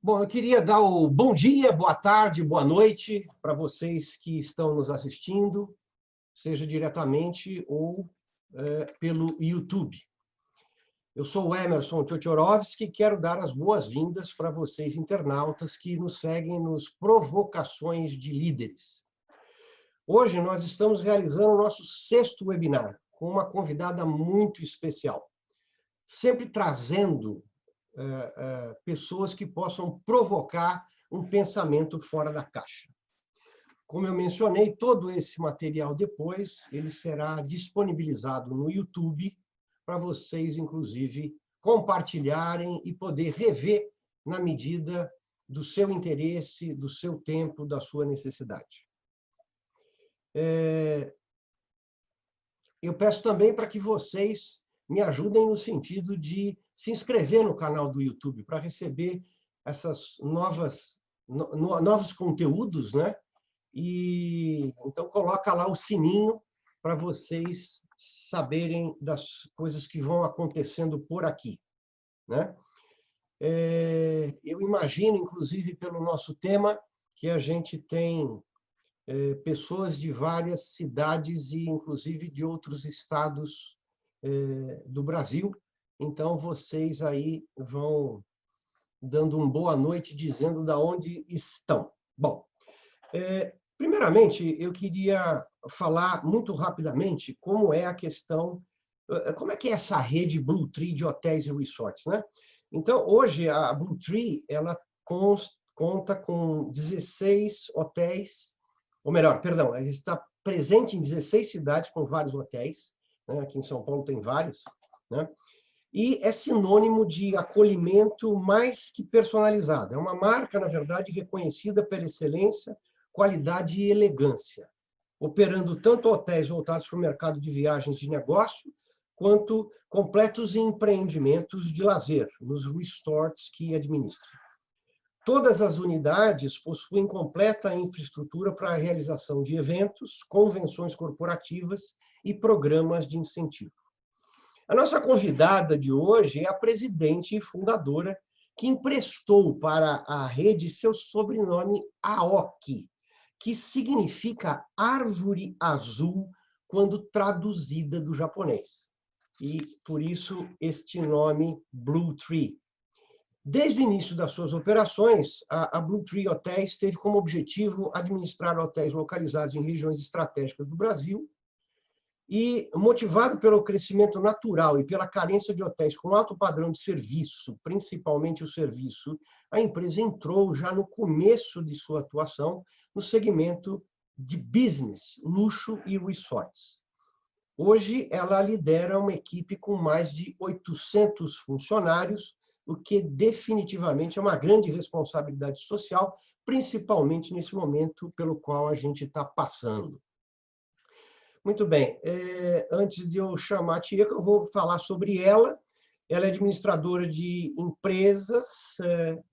Bom, eu queria dar o bom dia, boa tarde, boa noite para vocês que estão nos assistindo, seja diretamente ou pelo YouTube. Eu sou o Emerson Tchotchorovski e quero dar as boas-vindas para vocês, internautas, que nos seguem nos Provocações de Líderes. Hoje nós estamos realizando o nosso 6º webinar, com uma convidada muito especial, sempre trazendo pessoas que possam provocar um pensamento fora da caixa. Como eu mencionei, todo esse material depois ele será disponibilizado no YouTube para vocês, inclusive, compartilharem e poder rever na medida do seu interesse, do seu tempo, da sua necessidade. Eu peço também para que vocês me ajudem no sentido de se inscrever no canal do YouTube para receber essas novos conteúdos, né? E então coloca lá o sininho para vocês saberem das coisas que vão acontecendo por aqui, né? Eu imagino, inclusive, pelo nosso tema, que a gente tem pessoas de várias cidades e, inclusive, de outros estados do Brasil. Então, vocês aí vão dando uma boa noite, dizendo de onde estão. Bom, primeiramente, eu queria falar muito rapidamente como é a questão, como é que é essa rede Blue Tree de hotéis e resorts, né? Então, hoje, a Blue Tree, ela conta com 16 hotéis, ou melhor, perdão, ela está presente em 16 cidades com vários hotéis, né? Aqui em São Paulo tem vários, né? E é sinônimo de acolhimento mais que personalizado. É uma marca, na verdade, reconhecida pela excelência, qualidade e elegância, operando tanto hotéis voltados para o mercado de viagens de negócio, quanto completos empreendimentos de lazer, nos resorts que administra. Todas as unidades possuem completa infraestrutura para a realização de eventos, convenções corporativas e programas de incentivo. A nossa convidada de hoje é a presidente e fundadora que emprestou para a rede seu sobrenome Aoki, que significa árvore azul quando traduzida do japonês. E, por isso, este nome Blue Tree. Desde o início das suas operações, a Blue Tree Hotéis teve como objetivo administrar hotéis localizados em regiões estratégicas do Brasil, e, motivado pelo crescimento natural e pela carência de hotéis com alto padrão de serviço, principalmente o serviço, a empresa entrou já no começo de sua atuação no segmento de business, luxo e resorts. Hoje, ela lidera uma equipe com mais de 800 funcionários, o que definitivamente é uma grande responsabilidade social, principalmente nesse momento pelo qual a gente está passando. Muito bem, antes de eu chamar a tia, eu vou falar sobre ela. Ela é administradora de empresas,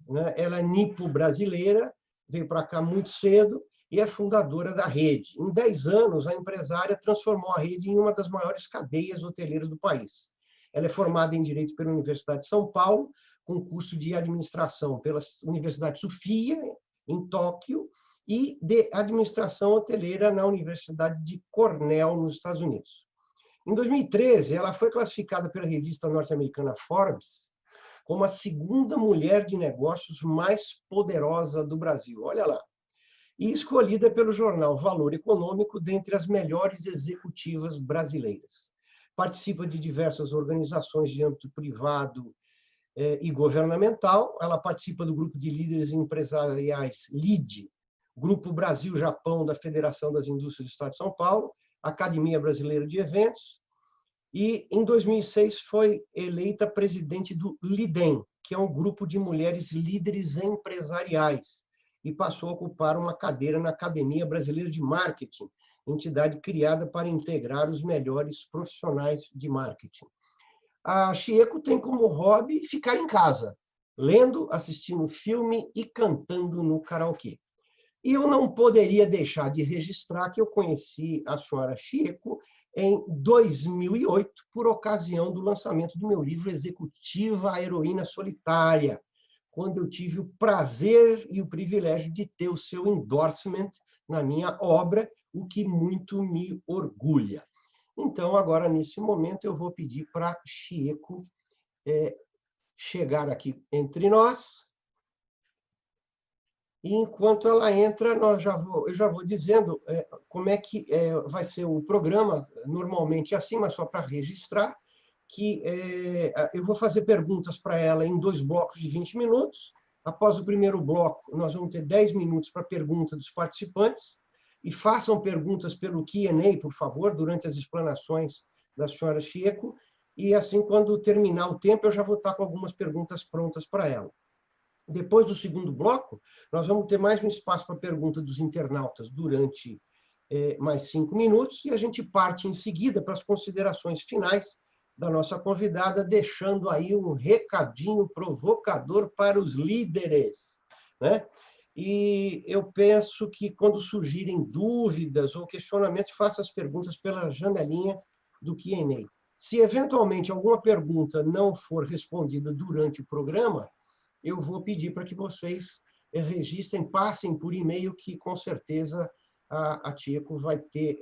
né? Ela é nipo brasileira, veio para cá muito cedo e é fundadora da rede. Em 10 anos, a empresária transformou a rede em uma das maiores cadeias hoteleiras do país. Ela é formada em Direito pela Universidade de São Paulo, com curso de Administração pela Universidade Sofia, em Tóquio, e de Administração Hoteleira na Universidade de Cornell, nos Estados Unidos. Em 2013, ela foi classificada pela revista norte-americana Forbes como a segunda mulher de negócios mais poderosa do Brasil. Olha lá. E escolhida pelo jornal Valor Econômico dentre as melhores executivas brasileiras. Participa de diversas organizações de âmbito privado e governamental. Ela participa do grupo de líderes empresariais LEAD, Grupo Brasil-Japão da Federação das Indústrias do Estado de São Paulo, Academia Brasileira de Eventos, e em 2006 foi eleita presidente do LIDEM, que é um grupo de mulheres líderes empresariais, e passou a ocupar uma cadeira na Academia Brasileira de Marketing, entidade criada para integrar os melhores profissionais de marketing. A Chieko tem como hobby ficar em casa, lendo, assistindo filme e cantando no karaokê. E eu não poderia deixar de registrar que eu conheci a senhora Chieko em 2008, por ocasião do lançamento do meu livro Executiva, a Heroína Solitária, quando eu tive o prazer e o privilégio de ter o seu endorsement na minha obra, o que muito me orgulha. Então, agora, nesse momento, eu vou pedir para Chieko chegar aqui entre nós. E, enquanto ela entra, eu já vou dizendo como é que vai ser o programa, normalmente assim, mas só para registrar, que eu vou fazer perguntas para ela em 2 blocos de 20 minutos. Após o primeiro bloco, nós vamos ter 10 minutos para pergunta dos participantes. E façam perguntas pelo Q&A, por favor, durante as explanações da senhora Chieko. E assim, quando terminar o tempo, eu já vou estar com algumas perguntas prontas para ela. Depois do segundo bloco, nós vamos ter mais um espaço para pergunta dos internautas durante mais 5 minutos, e a gente parte em seguida para as considerações finais da nossa convidada, deixando aí um recadinho provocador para os líderes, né? E eu penso que, quando surgirem dúvidas ou questionamentos, faça as perguntas pela janelinha do Q&A. Se, eventualmente, alguma pergunta não for respondida durante o programa, eu vou pedir para que vocês registrem, passem por e-mail, que, com certeza, a Chieko vai ter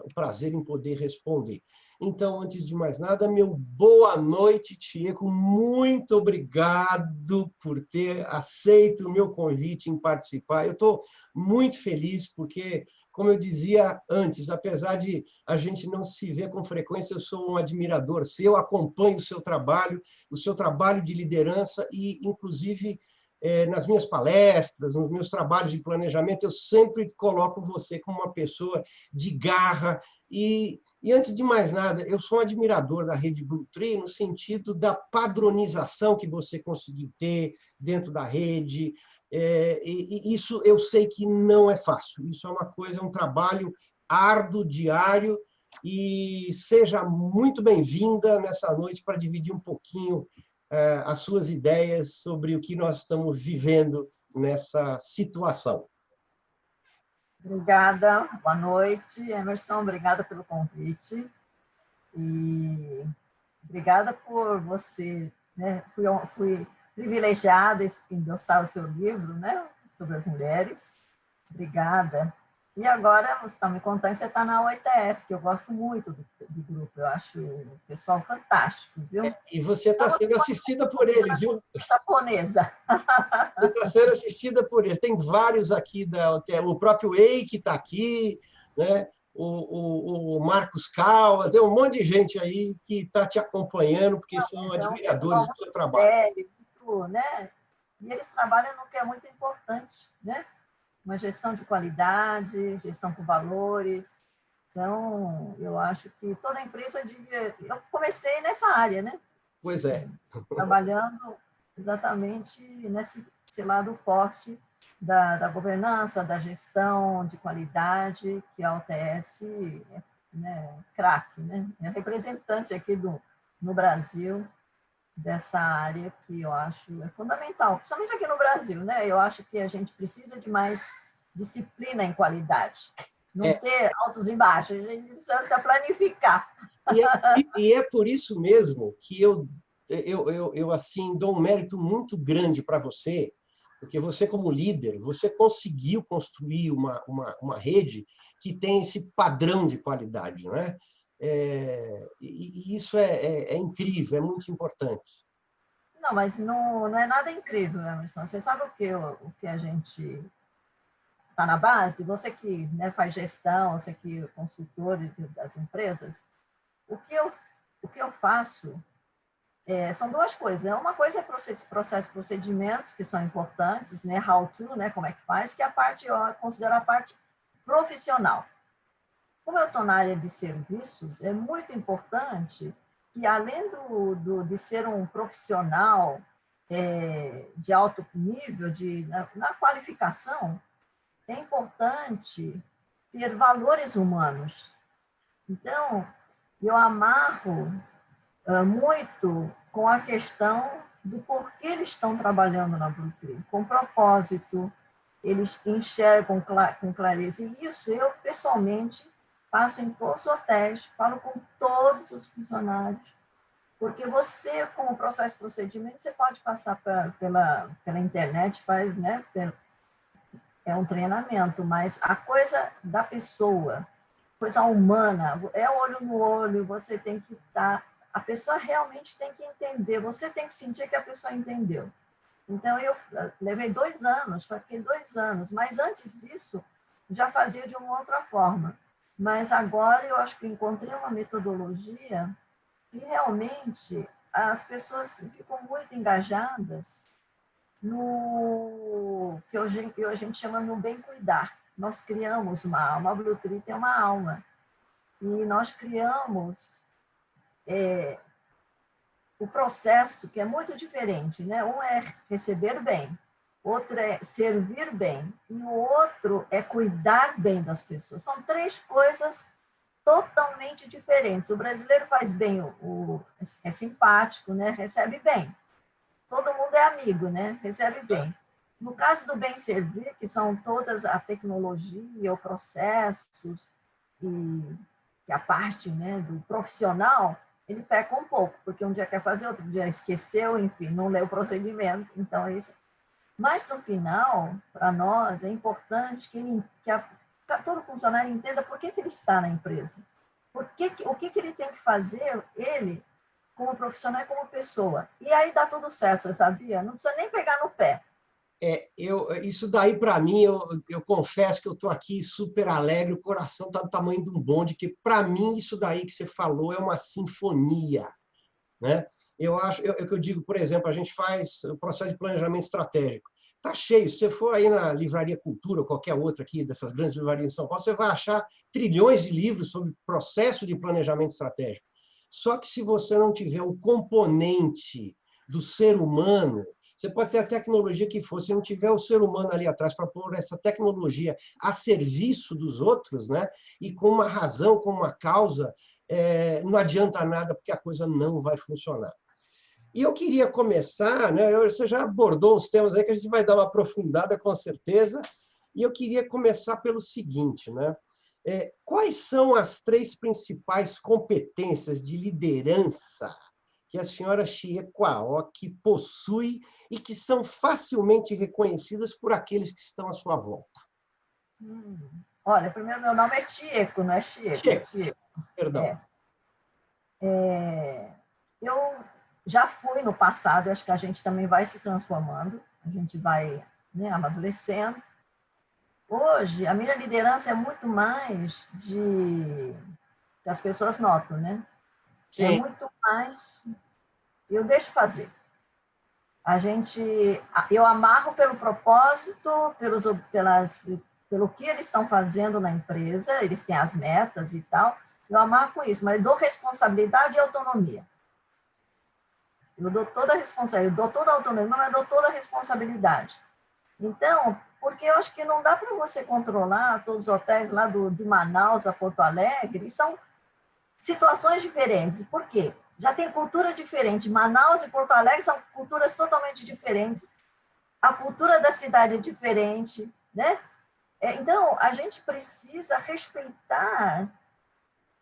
o prazer em poder responder. Então, antes de mais nada, meu boa noite, Chieko. Muito obrigado por ter aceito o meu convite em participar. Eu estou muito feliz, porque, como eu dizia antes, apesar de a gente não se ver com frequência, eu sou um admirador seu, acompanho o seu trabalho de liderança e, inclusive, nas minhas palestras, nos meus trabalhos de planejamento, eu sempre coloco você como uma pessoa de garra. E antes de mais nada, eu sou um admirador da rede Bluetree no sentido da padronização que você conseguiu ter dentro da rede. E isso eu sei que não é fácil. Isso é uma coisa, um trabalho árduo, diário, e seja muito bem-vinda nessa noite para dividir um pouquinho as suas ideias sobre o que nós estamos vivendo nessa situação. Obrigada, boa noite, Emerson, obrigada pelo convite e obrigada por você, né? Fui privilegiada em endossar o seu livro, né, sobre as mulheres. Obrigada. E agora você está me contando que você está na OITS, que eu gosto muito do grupo, eu acho o pessoal fantástico, viu? E você está sendo assistida por eles, viu? Japonesa. Você está sendo assistida por eles. Tem vários aqui, o próprio Eike está aqui, né? O Marcos Calvas, tem um monte de gente aí que está te acompanhando, porque são admiradores do seu trabalho. Muito, né? E eles trabalham no que é muito importante, né? Uma gestão de qualidade, gestão com valores. Então, eu acho que toda empresa devia... Eu comecei nessa área, né? Pois é. Assim, trabalhando exatamente nesse lado forte da governança, da gestão de qualidade, que a OTS é, né, craque, né? É representante aqui no Brasil dessa área, que eu acho fundamental, principalmente aqui no Brasil, né? Eu acho que a gente precisa de mais disciplina em qualidade, não ter altos e baixos, a gente precisa planificar. E é por isso mesmo que eu assim, dou um mérito muito grande para você, porque você, como líder, você conseguiu construir uma rede que tem esse padrão de qualidade, não é? E isso é incrível, é muito importante. Não, mas não é nada incrível, Emerson. Você sabe o que a gente está na base? Você que, né, faz gestão, você que é consultor das empresas, o que eu faço são 2 coisas. Uma coisa é processos, procedimentos, que são importantes, né? How to, né? Como é que faz, que é a parte, eu considero a parte profissional. Como eu estou na área de serviços, é muito importante que, além de ser um profissional de alto nível, na qualificação, é importante ter valores humanos. Então, eu amarro muito com a questão do porquê eles estão trabalhando na Bluetree, com propósito, eles enxergam com clareza. E isso eu, pessoalmente, faço em todos os hotéis, falo com todos os funcionários, Porque você, com o processo de procedimento, você pode passar pela internet, faz, né? É um treinamento, mas a coisa da pessoa, coisa humana, é olho no olho, você tem que estar... A pessoa realmente tem que entender, você tem que sentir que a pessoa entendeu. Então, eu levei 2 anos, fiquei 2 anos, mas antes disso, já fazia de uma outra forma. Mas agora eu acho que encontrei uma metodologia e realmente as pessoas ficam muito engajadas no que hoje a gente chama no bem cuidar. Nós criamos uma alma, a Blue Tree tem uma alma, e nós criamos o processo que é muito diferente, né? Um é receber bem, outro é servir bem, e o outro é cuidar bem das pessoas. São 3 coisas totalmente diferentes. O brasileiro faz bem, é simpático, né? Recebe bem. Todo mundo é amigo, né? Recebe bem. No caso do bem servir, que são todas a tecnologia, os processos e a parte, né, do profissional, ele peca um pouco, porque um dia quer fazer, outro dia esqueceu, enfim, não leu o procedimento. Então, é isso. Mas, no final, para nós, é importante que todo funcionário entenda por que ele está na empresa. O que ele tem que fazer, ele, como profissional e como pessoa. E aí dá tudo certo, você sabia? Não precisa nem pegar no pé. Isso daí, para mim, eu confesso que eu estou aqui super alegre, o coração está do tamanho de um bonde, que para mim isso daí que você falou é uma sinfonia, né? Eu acho, é o que eu digo, por exemplo, a gente faz o processo de planejamento estratégico. Tá cheio, se você for aí na Livraria Cultura ou qualquer outra aqui, dessas grandes livrarias de São Paulo, você vai achar trilhões de livros sobre processo de planejamento estratégico. Só que se você não tiver o componente do ser humano, você pode ter a tecnologia que for, se não tiver o ser humano ali atrás para pôr essa tecnologia a serviço dos outros, né? E com uma razão, com uma causa, não adianta nada, porque a coisa não vai funcionar. E eu queria começar, né? Você já abordou uns temas aí que a gente vai dar uma aprofundada, com certeza, e eu queria começar pelo seguinte, né? Quais são as 3 principais competências de liderança que a senhora Chie Kwaok possui e que são facilmente reconhecidas por aqueles que estão à sua volta? Olha, primeiro, meu nome é Tieco, não é Chieco, é Chie, Tieco. perdão. Eu já fui no passado, acho que a gente também vai se transformando, a gente vai, né, amadurecendo. Hoje, a minha liderança é muito mais que as pessoas notam, né? É Sim. muito mais, eu deixo fazer. Eu amarro pelo propósito, pelo que eles estão fazendo na empresa, eles têm as metas e tal, eu amarro com isso, mas dou responsabilidade e autonomia. Eu dou toda a responsabilidade, eu dou toda a autonomia, mas eu dou toda a responsabilidade. Então, porque eu acho que não dá para você controlar todos os hotéis lá de Manaus a Porto Alegre, e são situações diferentes. Por quê? Já tem cultura diferente. Manaus e Porto Alegre são culturas totalmente diferentes. A cultura da cidade é diferente, né? Então, a gente precisa respeitar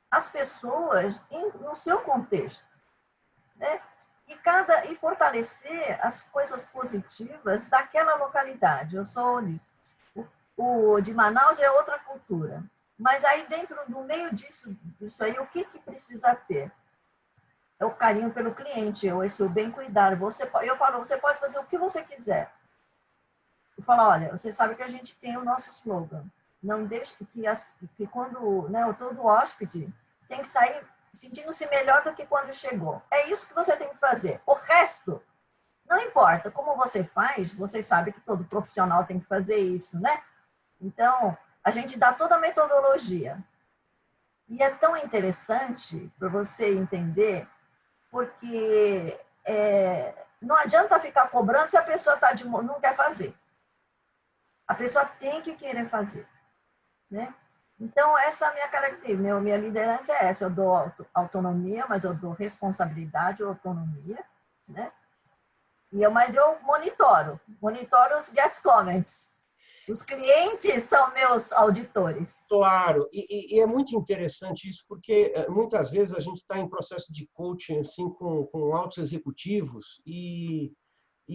as pessoas no seu contexto, né? E fortalecer as coisas positivas daquela localidade. Eu sou o de Manaus é outra cultura. Mas aí dentro do meio disso aí, o que precisa ter? É o carinho pelo cliente, ou esse o bem cuidar. Eu falo, você pode fazer o que você quiser. Eu falo, olha, você sabe que a gente tem o nosso slogan. Não deixe que quando, né, todo hóspede tem que sair sentindo-se melhor do que quando chegou. É isso que você tem que fazer. O resto, não importa. Como você faz, você sabe que todo profissional tem que fazer isso, né? Então, a gente dá toda a metodologia. E é tão interessante para você entender, porque não adianta ficar cobrando se a pessoa não quer fazer. A pessoa tem que querer fazer, né? Então, essa é a minha característica, minha liderança é essa, eu dou autonomia, mas eu dou responsabilidade e autonomia, né? Mas eu monitoro os guest comments. Os clientes são meus auditores. Claro, e é muito interessante isso, porque muitas vezes a gente está em processo de coaching assim, com altos executivos, e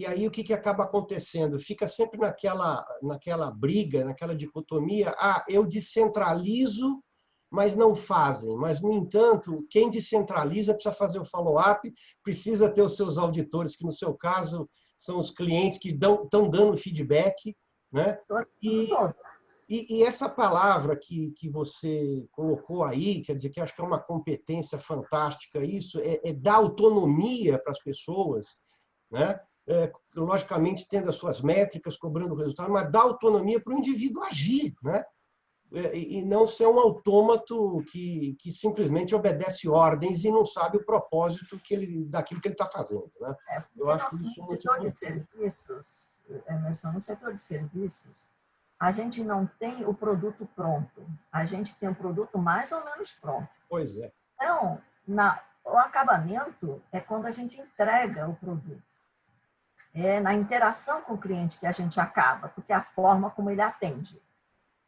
aí o que, que acaba acontecendo? Fica sempre naquela briga, naquela dicotomia, eu descentralizo, mas não fazem. Mas, no entanto, quem descentraliza precisa fazer o follow-up, precisa ter os seus auditores, que no seu caso são os clientes que estão dando feedback, né? E, Todo. e essa palavra que você colocou aí, quer dizer, que acho que é uma competência fantástica isso, é dar autonomia para as pessoas, né? Logicamente tendo as suas métricas, cobrando o resultado, mas dar autonomia para o indivíduo agir, né? E não ser um autômato que simplesmente obedece ordens e não sabe o propósito daquilo que ele está fazendo, né? Eu Porque acho isso no muito setor de importante. serviços, Emerson, no setor de serviços, a gente não tem o produto pronto, a gente tem o produto mais ou menos pronto. Pois é. Então, o acabamento é quando a gente entrega o produto. É na interação com o cliente que a gente acaba, porque é a forma como ele atende.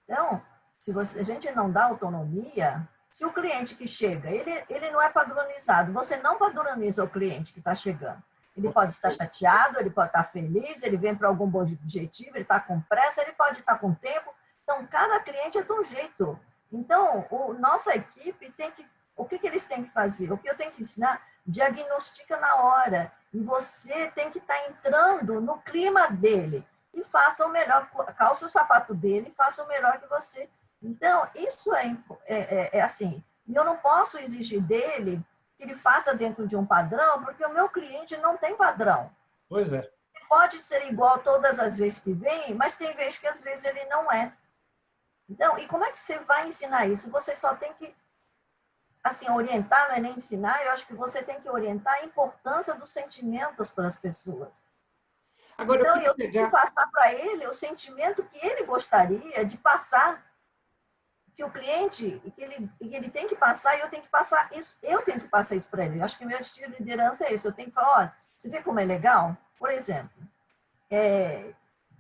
Então, se a gente não dá autonomia, se o cliente que chega, ele não é padronizado, você não padroniza o cliente que está chegando. Ele pode estar chateado, ele pode estar feliz, ele vem para algum bom objetivo, ele está com pressa, ele pode estar com tempo. Então, cada cliente é de um jeito. Então, nossa equipe tem que... O que eles têm que fazer? O que eu tenho que ensinar? Diagnostica na hora. E você tem que estar entrando no clima dele. E faça o melhor, calça o sapato dele e faça o melhor que você. Então, isso é assim. E eu não posso exigir dele que ele faça dentro de um padrão, porque o meu cliente não tem padrão. Pois é. Ele pode ser igual todas as vezes que vem, mas tem vezes que às vezes ele não é. Então, e como é que você vai ensinar isso? Você só tem que, assim, orientar, não é nem ensinar, eu acho que você tem que orientar a importância dos sentimentos para as pessoas. Agora, Então, eu tenho que passar para ele o sentimento que ele gostaria de passar, que o cliente, que ele tem que passar, e eu tenho que passar isso, eu tenho que passar isso para ele. Eu acho que meu estilo de liderança é isso. Eu tenho que falar, olha, você vê como é legal? Por exemplo,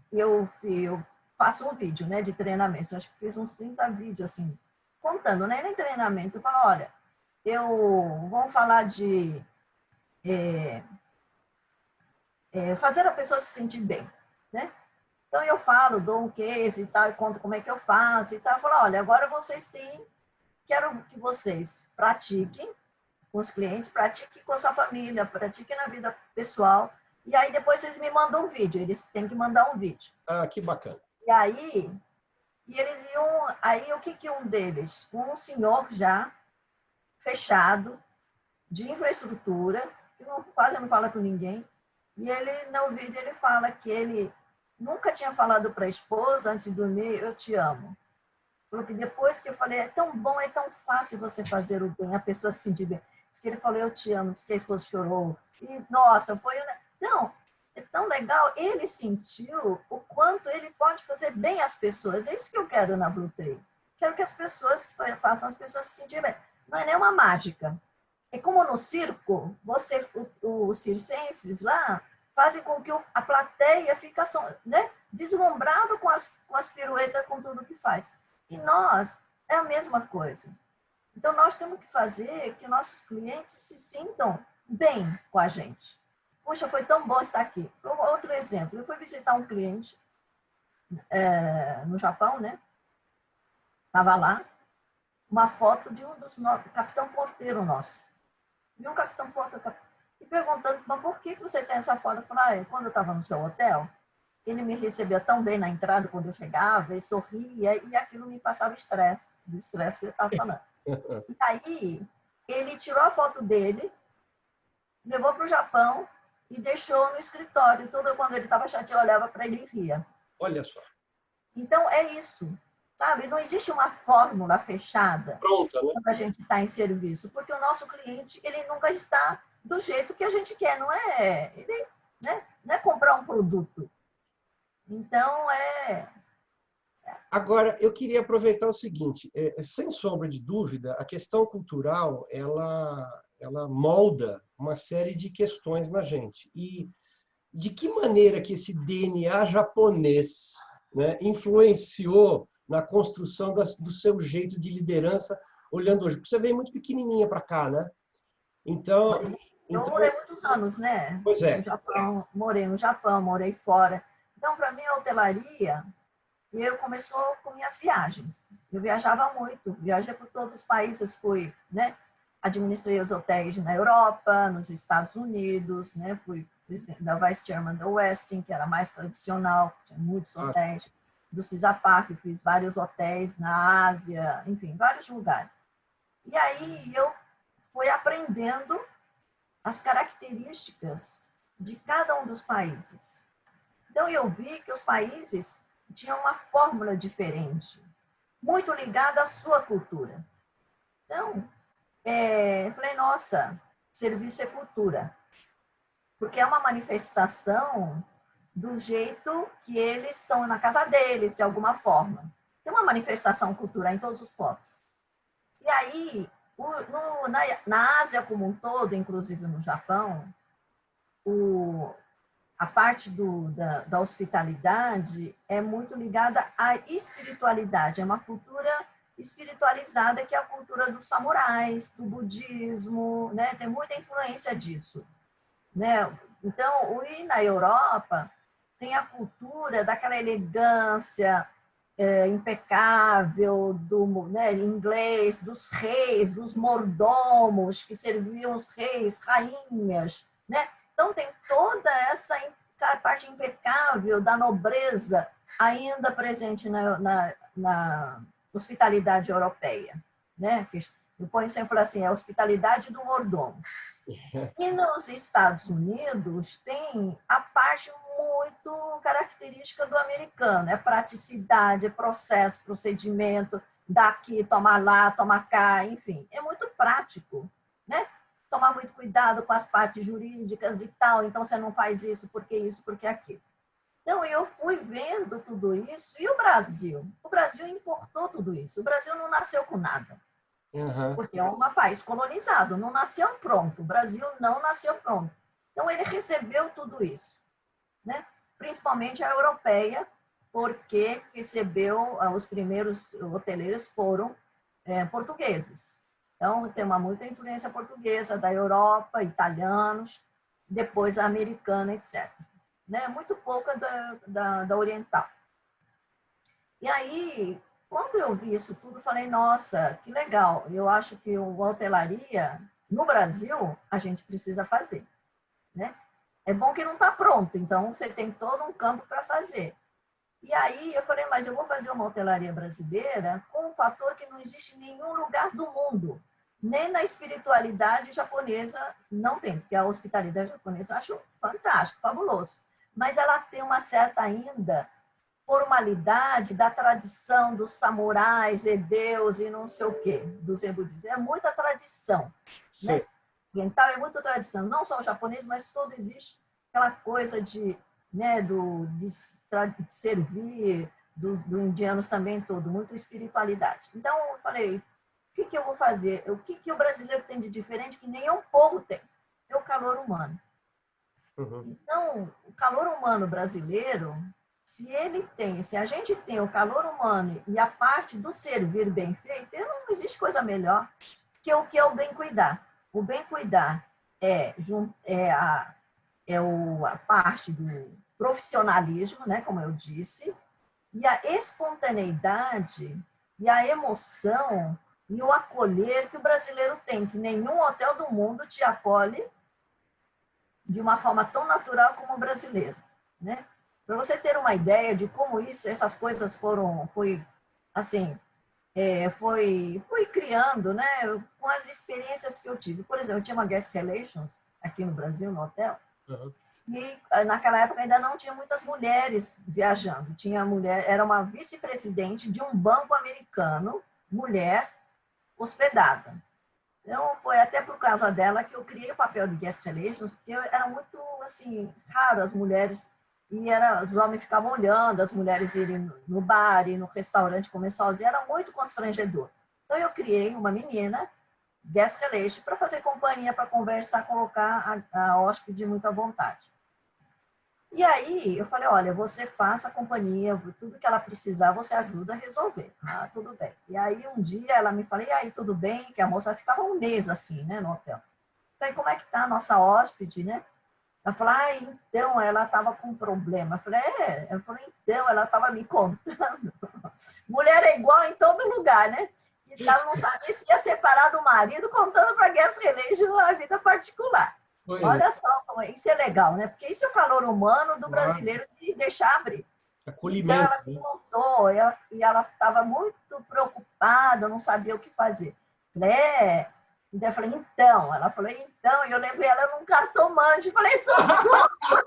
eu faço um vídeo, né, de treinamento. Eu acho que fiz uns 30 vídeos, assim, contando, né, em treinamento. Eu falo, olha, vamos falar de fazer a pessoa se sentir bem, né? Então, eu falo, dou um case e tal, e conto como é que eu faço e tal. Eu falo, olha, agora vocês quero que vocês pratiquem com os clientes, pratiquem com a sua família, pratiquem na vida pessoal, e aí depois vocês me mandam um vídeo, eles têm que mandar um vídeo. Que bacana. E aí, o que um deles, um senhor já fechado, de infraestrutura, que quase não fala com ninguém, e ele, no vídeo, ele fala que ele nunca tinha falado para a esposa, antes de dormir, eu te amo. Falou que depois que eu falei, é tão bom, é tão fácil você fazer o bem, a pessoa se sentir bem. Diz que ele falou, eu te amo, diz que a esposa chorou. E, nossa, foi... Não, é tão legal. Ele sentiu o quanto ele pode fazer bem às pessoas. É isso que eu quero na Blue Tree. Quero que as pessoas façam as pessoas se sentirem bem. Não é nem uma mágica. É como no circo, os circenses lá fazem com que a plateia fique, né, deslumbrado com as piruetas, com tudo que faz. E nós, é a mesma coisa. Então, nós temos que fazer que nossos clientes se sintam bem com a gente. Puxa, foi tão bom estar aqui. Outro exemplo, eu fui visitar um cliente no Japão, né? Estava lá, uma foto de um dos capitão porteiro nosso. E um capitão porteiro, e perguntando, mas por que você tem essa foto? Eu falei, quando eu estava no seu hotel, ele me recebia tão bem na entrada quando eu chegava, e sorria, e aquilo me passava estresse, do estresse que você estava falando. E aí, ele tirou a foto dele, levou para o Japão e deixou no escritório. Quando ele estava chateado, eu olhava para ele e ria. Olha só. Então, é isso, sabe? Não existe uma fórmula fechada Pronta, né? quando a gente está em serviço, porque o nosso cliente, ele nunca está do jeito que a gente quer, não é? Ele, né? Não é comprar um produto. Então, Agora, eu queria aproveitar o seguinte, sem sombra de dúvida, a questão cultural, ela molda uma série de questões na gente. E de que maneira que esse DNA japonês, né, influenciou na construção do seu jeito de liderança, olhando hoje? Porque você veio muito pequenininha para cá, né? Então, Mas eu então, morei muitos anos, né? pois No é. Japão, morei no Japão, morei fora. Então, para mim, a hotelaria, eu começou com minhas viagens. Eu viajava muito, viajei por todos os países, fui, né? Administrei os hotéis na Europa, nos Estados Unidos, né? Fui presidente da Vice Chairman da Westin, que era mais tradicional, tinha muitos Ah, hotéis. Do Cisapark, fiz vários hotéis na Ásia, enfim, vários lugares. E aí eu fui aprendendo as características de cada um dos países. Então, eu vi que os países tinham uma fórmula diferente, muito ligada à sua cultura. Então, eu falei, nossa, serviço é cultura, porque é uma manifestação do jeito que eles são na casa deles, de alguma forma. Tem uma manifestação cultural em todos os povos. E aí, na Ásia como um todo, inclusive no Japão, a parte da hospitalidade é muito ligada à espiritualidade. É uma cultura espiritualizada, que é a cultura dos samurais, do budismo, né? Tem muita influência disso, né? Então, e na Europa, tem a cultura daquela elegância impecável do, né, inglês, dos reis, dos mordomos que serviam os reis, rainhas, né? Então tem toda essa parte impecável da nobreza ainda presente na hospitalidade europeia, né? Que eu ponho sempre assim, é a hospitalidade do mordomo. E nos Estados Unidos tem a parte muito característica do americano, é praticidade, é processo, procedimento, daqui, toma lá, toma cá, enfim, é muito prático, né? Tomar muito cuidado com as partes jurídicas e tal, então você não faz isso, porque aquilo. Então, eu fui vendo tudo isso, e o Brasil? O Brasil importou tudo isso, o Brasil não nasceu com nada. uhum. Porque é um país colonizado, não nasceu pronto. O Brasil não nasceu pronto. Então, ele recebeu tudo isso, né? Principalmente a europeia, porque recebeu, os primeiros hoteleiros foram portugueses. Então, tem muita influência portuguesa da Europa, italianos, depois a americana, etc. Né? Muito pouca da oriental. E aí, quando eu vi isso tudo, falei, nossa, que legal. Eu acho que a hotelaria, no Brasil, a gente precisa fazer, né? É bom que não está pronto, então você tem todo um campo para fazer. E aí eu falei, mas eu vou fazer uma hotelaria brasileira com um fator que não existe em nenhum lugar do mundo. Nem na espiritualidade japonesa não tem, porque a hospitalidade japonesa eu acho fantástico, fabuloso. Mas ela tem uma certa ainda formalidade da tradição dos samurais, hedeus e não sei o quê, dos zen-budistas. É muita tradição, Sim. né? Oriental é muita tradição, não só o japonês, mas todo existe aquela coisa de, né, de servir, do indianos também todo, muito espiritualidade. Então, eu falei, o que eu vou fazer? O que o brasileiro tem de diferente que nenhum povo tem? É o calor humano. Uhum. Então, o calor humano brasileiro, se a gente tem o calor humano e a parte do servir bem feito, não existe coisa melhor que o que é o bem cuidar. O bem cuidar a parte do profissionalismo, né, como eu disse, e a espontaneidade e a emoção e o acolher que o brasileiro tem, que nenhum hotel do mundo te acolhe de uma forma tão natural como o brasileiro, né? Para você ter uma ideia de como essas coisas foi assim, foi criando, né? Com as experiências que eu tive. Por exemplo, eu tinha uma guest relations aqui no Brasil, no hotel, Uhum. e naquela época ainda não tinha muitas mulheres viajando. Tinha mulher, era uma vice-presidente de um banco americano, mulher, hospedada. Então, foi até por causa dela que eu criei o papel de guest relations, porque era muito, assim, raro as mulheres, os homens ficavam olhando, as mulheres irem no bar, ir no restaurante comer sozinha, era muito constrangedor. Então, eu criei uma menina, guest relations, para fazer companhia, para conversar, colocar a hóspede muito à vontade. E aí eu falei, olha, você faça a companhia, tudo que ela precisar, você ajuda a resolver. Ah, tudo bem. E aí um dia ela me falou, e aí, tudo bem? Que a moça ficava um mês assim, né, no hotel. Falei, como é que tá a nossa hóspede, né? Ela falou, ah, então ela estava com um problema. Eu falei, é? Eu falei, então ela estava me contando. Mulher é igual em todo lugar, né? E ela não sabia se ia separar do marido, contando para Guest Relation a vida particular. Pois é, Olha só, isso é legal, né? Porque isso é o calor humano do claro. brasileiro de deixar abrir. Então, Acolhimento, ela me né? contou, e ela estava muito preocupada, não sabia o que fazer. Falei, é. Então, eu falei, então. Ela falou, então. E eu levei ela num cartomante. Falei, socorro!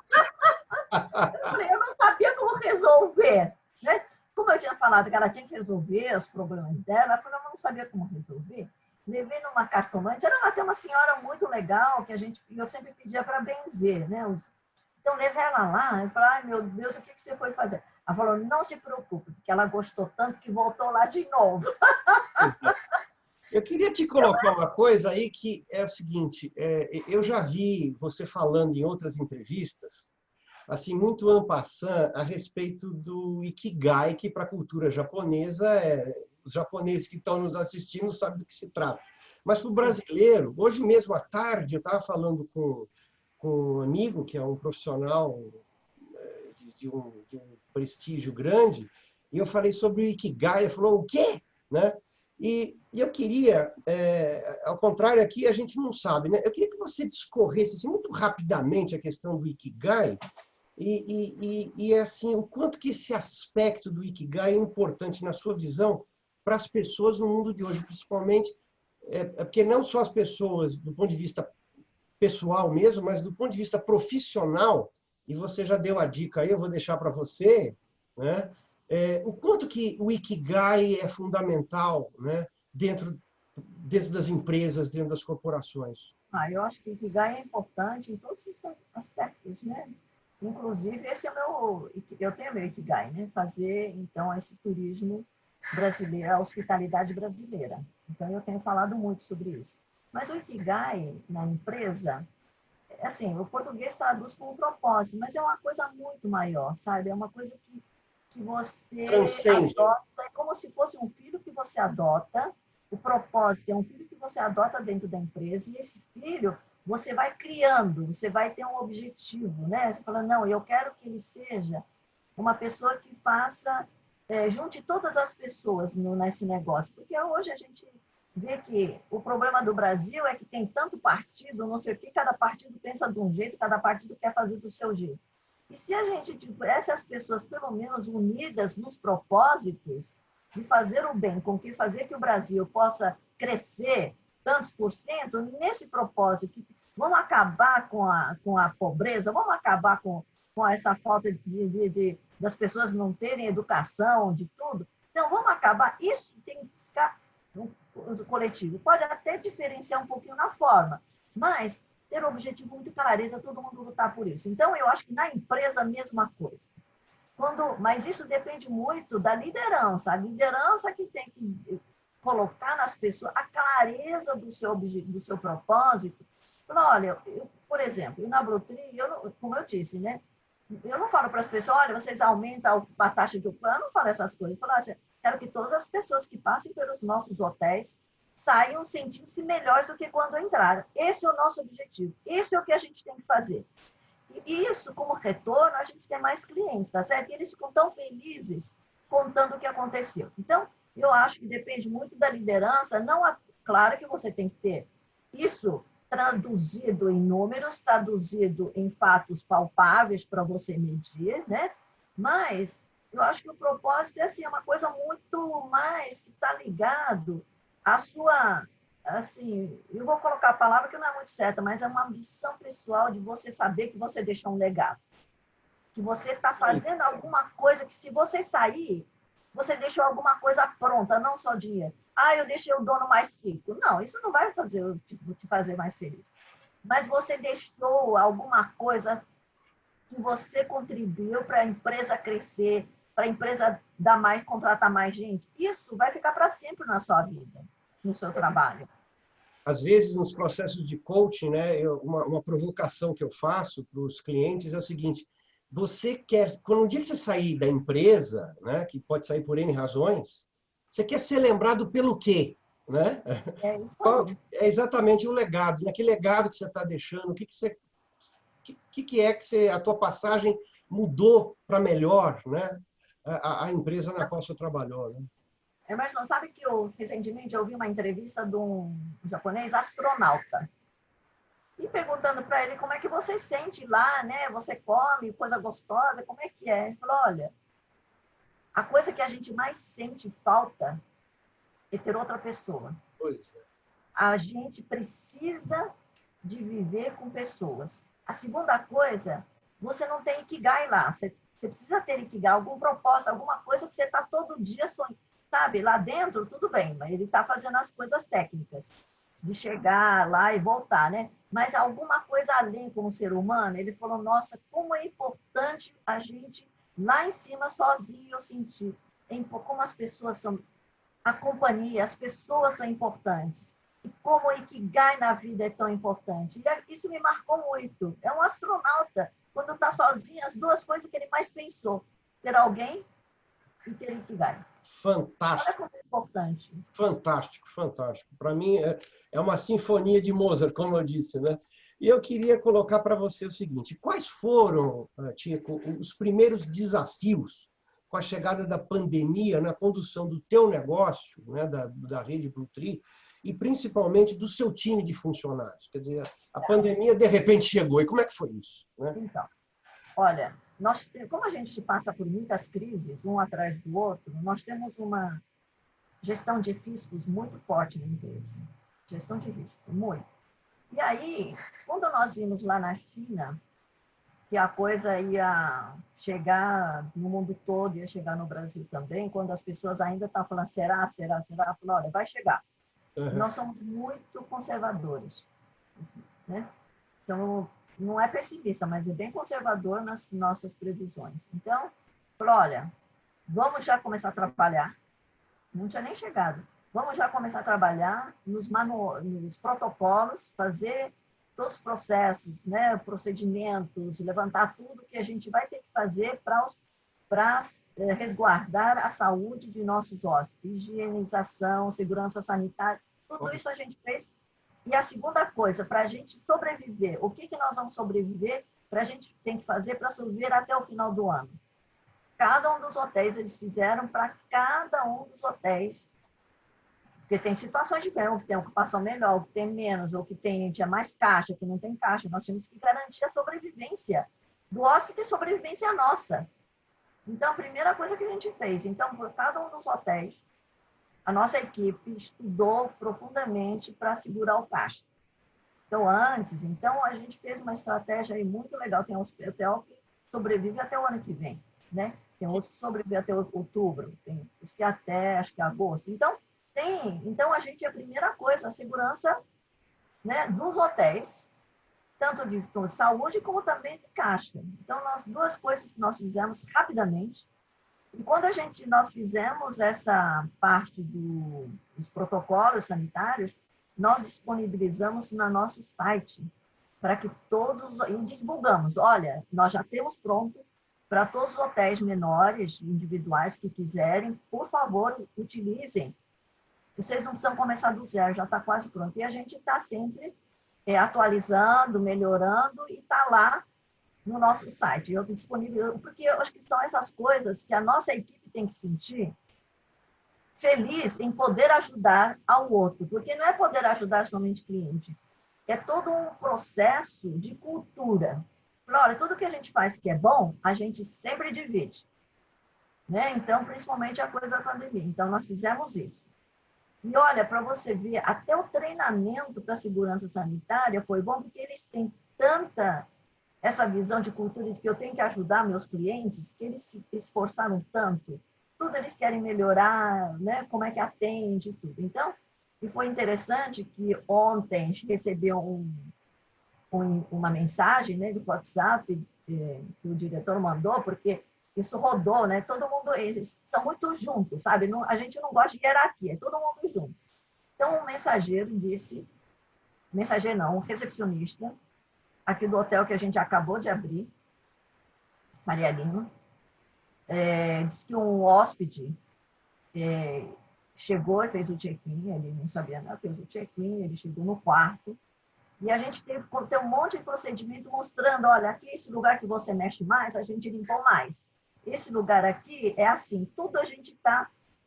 Eu falei, eu não sabia como resolver. Né? Como eu tinha falado que ela tinha que resolver os problemas dela, ela falou, eu não sabia como resolver. Levei numa cartomante, era até uma senhora muito legal, que eu sempre pedia para benzer, né? Então, levei ela lá, eu falei, ai meu Deus, o que você foi fazer? Ela falou, não se preocupe, porque ela gostou tanto que voltou lá de novo. Eu queria te Eu, colocar uma coisa aí que é o seguinte, eu já vi você falando em outras entrevistas, assim, muito en passant, a respeito do Ikigai, que para a cultura japonesa, os japoneses que estão nos assistindo sabem do que se trata. Mas para o brasileiro, hoje mesmo à tarde, eu estava falando com um amigo, que é um profissional de um prestígio grande, e eu falei sobre o Ikigai, ele falou, o quê? Né? E eu queria, ao contrário aqui, a gente não sabe, né? Eu queria que você discorresse assim, muito rapidamente a questão do Ikigai, assim, o quanto que esse aspecto do Ikigai é importante na sua visão para as pessoas no mundo de hoje, principalmente, porque não só as pessoas, do ponto de vista pessoal mesmo, mas do ponto de vista profissional, e você já deu a dica aí, eu vou deixar para você, né? O quanto que o Ikigai é fundamental, né? Dentro das empresas, dentro das corporações. eu acho que o Ikigai é importante em todos os aspectos, né? Inclusive, esse é eu tenho meu Ikigai, né? Fazer, então, esse turismo brasileiro, a hospitalidade brasileira. Então, eu tenho falado muito sobre isso. Mas o Ikigai na empresa, assim, o português traduz como propósito, mas é uma coisa muito maior, sabe? É uma coisa que você Transcende. adota, é como se fosse um filho que você adota, o propósito é um filho que você adota dentro da empresa, e esse filho você vai criando, você vai ter um objetivo, né? Você fala, não, eu quero que ele seja uma pessoa que faça, junte todas as pessoas nesse negócio, porque hoje a gente vê que o problema do Brasil é que tem tanto partido, não sei o que, cada partido pensa de um jeito, cada partido quer fazer do seu jeito. E se a gente tivesse as pessoas, pelo menos, unidas nos propósitos de fazer o bem, com que fazer que o Brasil possa crescer tantos por cento, nesse propósito, vamos acabar com a pobreza, vamos acabar com essa falta das pessoas não terem educação, de tudo. Então, vamos acabar. Isso tem que ficar no coletivo. Pode até diferenciar um pouquinho na forma, mas ter um objetivo muito clareza, todo mundo lutar por isso. Então, eu acho que na empresa, a mesma coisa. Mas isso depende muito da liderança. A liderança que tem que colocar nas pessoas a clareza do seu propósito. Olha, por exemplo, na Brutri, como eu disse, né? Eu não falo para as pessoas, olha, vocês aumentam a taxa de ocupação, eu não falo essas coisas. Eu falo assim, quero que todas as pessoas que passem pelos nossos hotéis saiam sentindo-se melhores do que quando entraram. Esse é o nosso objetivo. Isso é o que a gente tem que fazer. E isso, como retorno, a gente tem mais clientes, tá certo? E eles ficam tão felizes contando o que aconteceu. Então, eu acho que depende muito da liderança. Não, claro que você tem que ter isso traduzido em números, traduzido em fatos palpáveis para você medir, né? Mas eu acho que o propósito é assim, é uma coisa muito mais que está ligado à sua, assim, eu vou colocar a palavra que não é muito certa, mas é uma ambição pessoal de você saber que você deixou um legado, que você está fazendo alguma coisa que se você sair, você deixou alguma coisa pronta, não só dinheiro. Ah, eu deixei o dono mais rico. Não, isso não vai te fazer mais feliz. Mas você deixou alguma coisa que você contribuiu para a empresa crescer, para a empresa dar mais, contratar mais gente. Isso vai ficar para sempre na sua vida, no seu trabalho. Às vezes, nos processos de coaching, né, uma provocação que eu faço para os clientes é o seguinte, você quer, quando um dia que você sair da empresa, né, que pode sair por N razões, você quer ser lembrado pelo quê? Né? É isso Qual aí. é exatamente o legado? Naquele legado que você está deixando, que é que você, a tua passagem mudou para melhor, né? A empresa na qual você trabalhou, né? Emerson, sabe que eu recentemente ouvi uma entrevista de um japonês astronauta e perguntando para ele como é que você sente lá, né? Você come coisa gostosa, como é que é? Ele falou, olha, a coisa que a gente mais sente falta é ter outra pessoa. Pois é. A gente precisa de viver com pessoas. A segunda coisa, você não tem ikigai lá. Você precisa ter ikigai, algum propósito, alguma coisa que você está todo dia sonhando. Sabe, lá dentro, tudo bem, mas ele está fazendo as coisas técnicas, de chegar lá e voltar, né? Mas alguma coisa além como ser humano, ele falou, nossa, como é importante a gente lá em cima sozinho eu senti como as pessoas são, a companhia, as pessoas são importantes. E como o Ikigai na vida é tão importante. E isso me marcou muito. É um astronauta, quando está sozinho, as duas coisas que ele mais pensou, ter alguém e ter Ikigai. Olha Fantástico, como é importante. fantástico, fantástico. Para mim, é uma sinfonia de Mozart, como eu disse, né? E eu queria colocar para você o seguinte: quais foram, Tico, os primeiros desafios com a chegada da pandemia na condução do teu negócio, né, da rede Bluetree, e principalmente do seu time de funcionários? Quer dizer, a pandemia de repente chegou, e como é que foi isso? Né? Então, olha, nós, como a gente passa por muitas crises, um atrás do outro, nós temos uma gestão de riscos muito forte na empresa. Gestão de risco, muito. E aí, quando nós vimos lá na China que a coisa ia chegar no mundo todo, ia chegar no Brasil também, quando as pessoas ainda estão falando, será? Falou, olha, vai chegar. E Uhum. nós somos muito conservadores, né? Então, não é pessimista, mas é bem conservador nas nossas previsões. Então, falou, olha, vamos já começar a trabalhar. Não tinha nem chegado. Vamos já começar a trabalhar nos protocolos, fazer todos os processos, né, procedimentos, levantar tudo que a gente vai ter que fazer para resguardar a saúde de nossos hóspedes, higienização, segurança sanitária, tudo isso a gente fez. E a segunda coisa, para a gente sobreviver, o que nós vamos sobreviver, para a gente tem que fazer para sobreviver até o final do ano? Cada um dos hotéis, eles fizeram para cada um dos hotéis, porque tem situações diferentes, ou que tem ocupação melhor, ou que tem menos, ou que tinha mais caixa, que não tem caixa. Nós temos que garantir a sobrevivência do hóspede e sobrevivência nossa. Então, a primeira coisa que a gente fez, então, por cada um dos hotéis, a nossa equipe estudou profundamente para segurar o caixa. Então, a gente fez uma estratégia aí muito legal. Tem um hotel que sobrevive até o ano que vem, né? Tem outros que sobrevivem até outubro, tem os que até, acho que agosto. Então a primeira coisa, a segurança, né, dos hotéis, tanto de saúde como também de caixa. Então, duas coisas que nós fizemos rapidamente. E quando nós fizemos essa parte dos protocolos sanitários, nós disponibilizamos no nosso site para que todos, e divulgamos, olha, nós já temos pronto para todos os hotéis menores, individuais que quiserem, por favor, utilizem. Vocês não precisam começar do zero, já está quase pronto. E a gente está sempre atualizando, melhorando e está lá no nosso site. Eu estou disponível, porque eu acho que são essas coisas que a nossa equipe tem que sentir feliz em poder ajudar ao outro, porque não é poder ajudar somente cliente, é todo um processo de cultura. Olha, tudo que a gente faz que é bom, a gente sempre divide, né? Então, principalmente a coisa da pandemia. Então, nós fizemos isso. E olha, para você ver, até o treinamento para segurança sanitária foi bom, porque eles têm tanta essa visão de cultura de que eu tenho que ajudar meus clientes, que eles se esforçaram tanto, tudo eles querem melhorar, né? Como é que atende, tudo. Então, e foi interessante que ontem a gente recebeu uma mensagem, né, do WhatsApp que o diretor mandou, porque isso rodou, né? Todo mundo, eles são muito juntos, sabe? Não, a gente não gosta de hierarquia, é todo mundo junto. Então, o mensageiro disse, mensageiro não, um recepcionista, aqui do hotel que a gente acabou de abrir, Maria Lima. Diz que um hóspede chegou e fez o check-in, ele não sabia nada, fez o check-in, ele chegou no quarto, e a gente teve que ter um monte de procedimento mostrando, olha, aqui esse lugar que você mexe mais, a gente limpou mais. Esse lugar aqui é assim, tudo a gente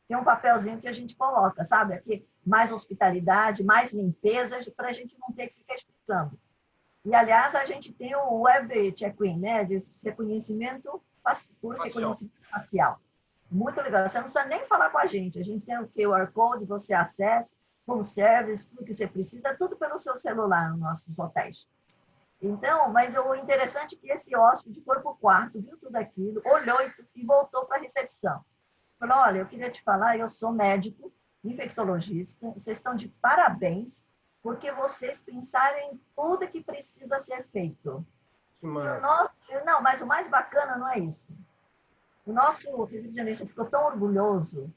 tem um papelzinho que a gente coloca, sabe? Aqui, mais hospitalidade, mais limpeza, para a gente não ter que ficar explicando. E, aliás, a gente tem o web check-in, né? De reconhecimento facial. Muito legal. Você não precisa nem falar com a gente tem o QR Code, você acessa, como service, tudo que você precisa, tudo pelo seu celular nos nossos hotéis. Então, mas o interessante é que esse hóspede foi para o quarto, viu tudo aquilo, olhou e voltou para a recepção. Falou, olha, eu queria te falar, eu sou médico, infectologista, vocês estão de parabéns, porque vocês pensaram em tudo que precisa ser feito. Não, mas o mais bacana não é isso. O nosso recepcionista ficou tão orgulhoso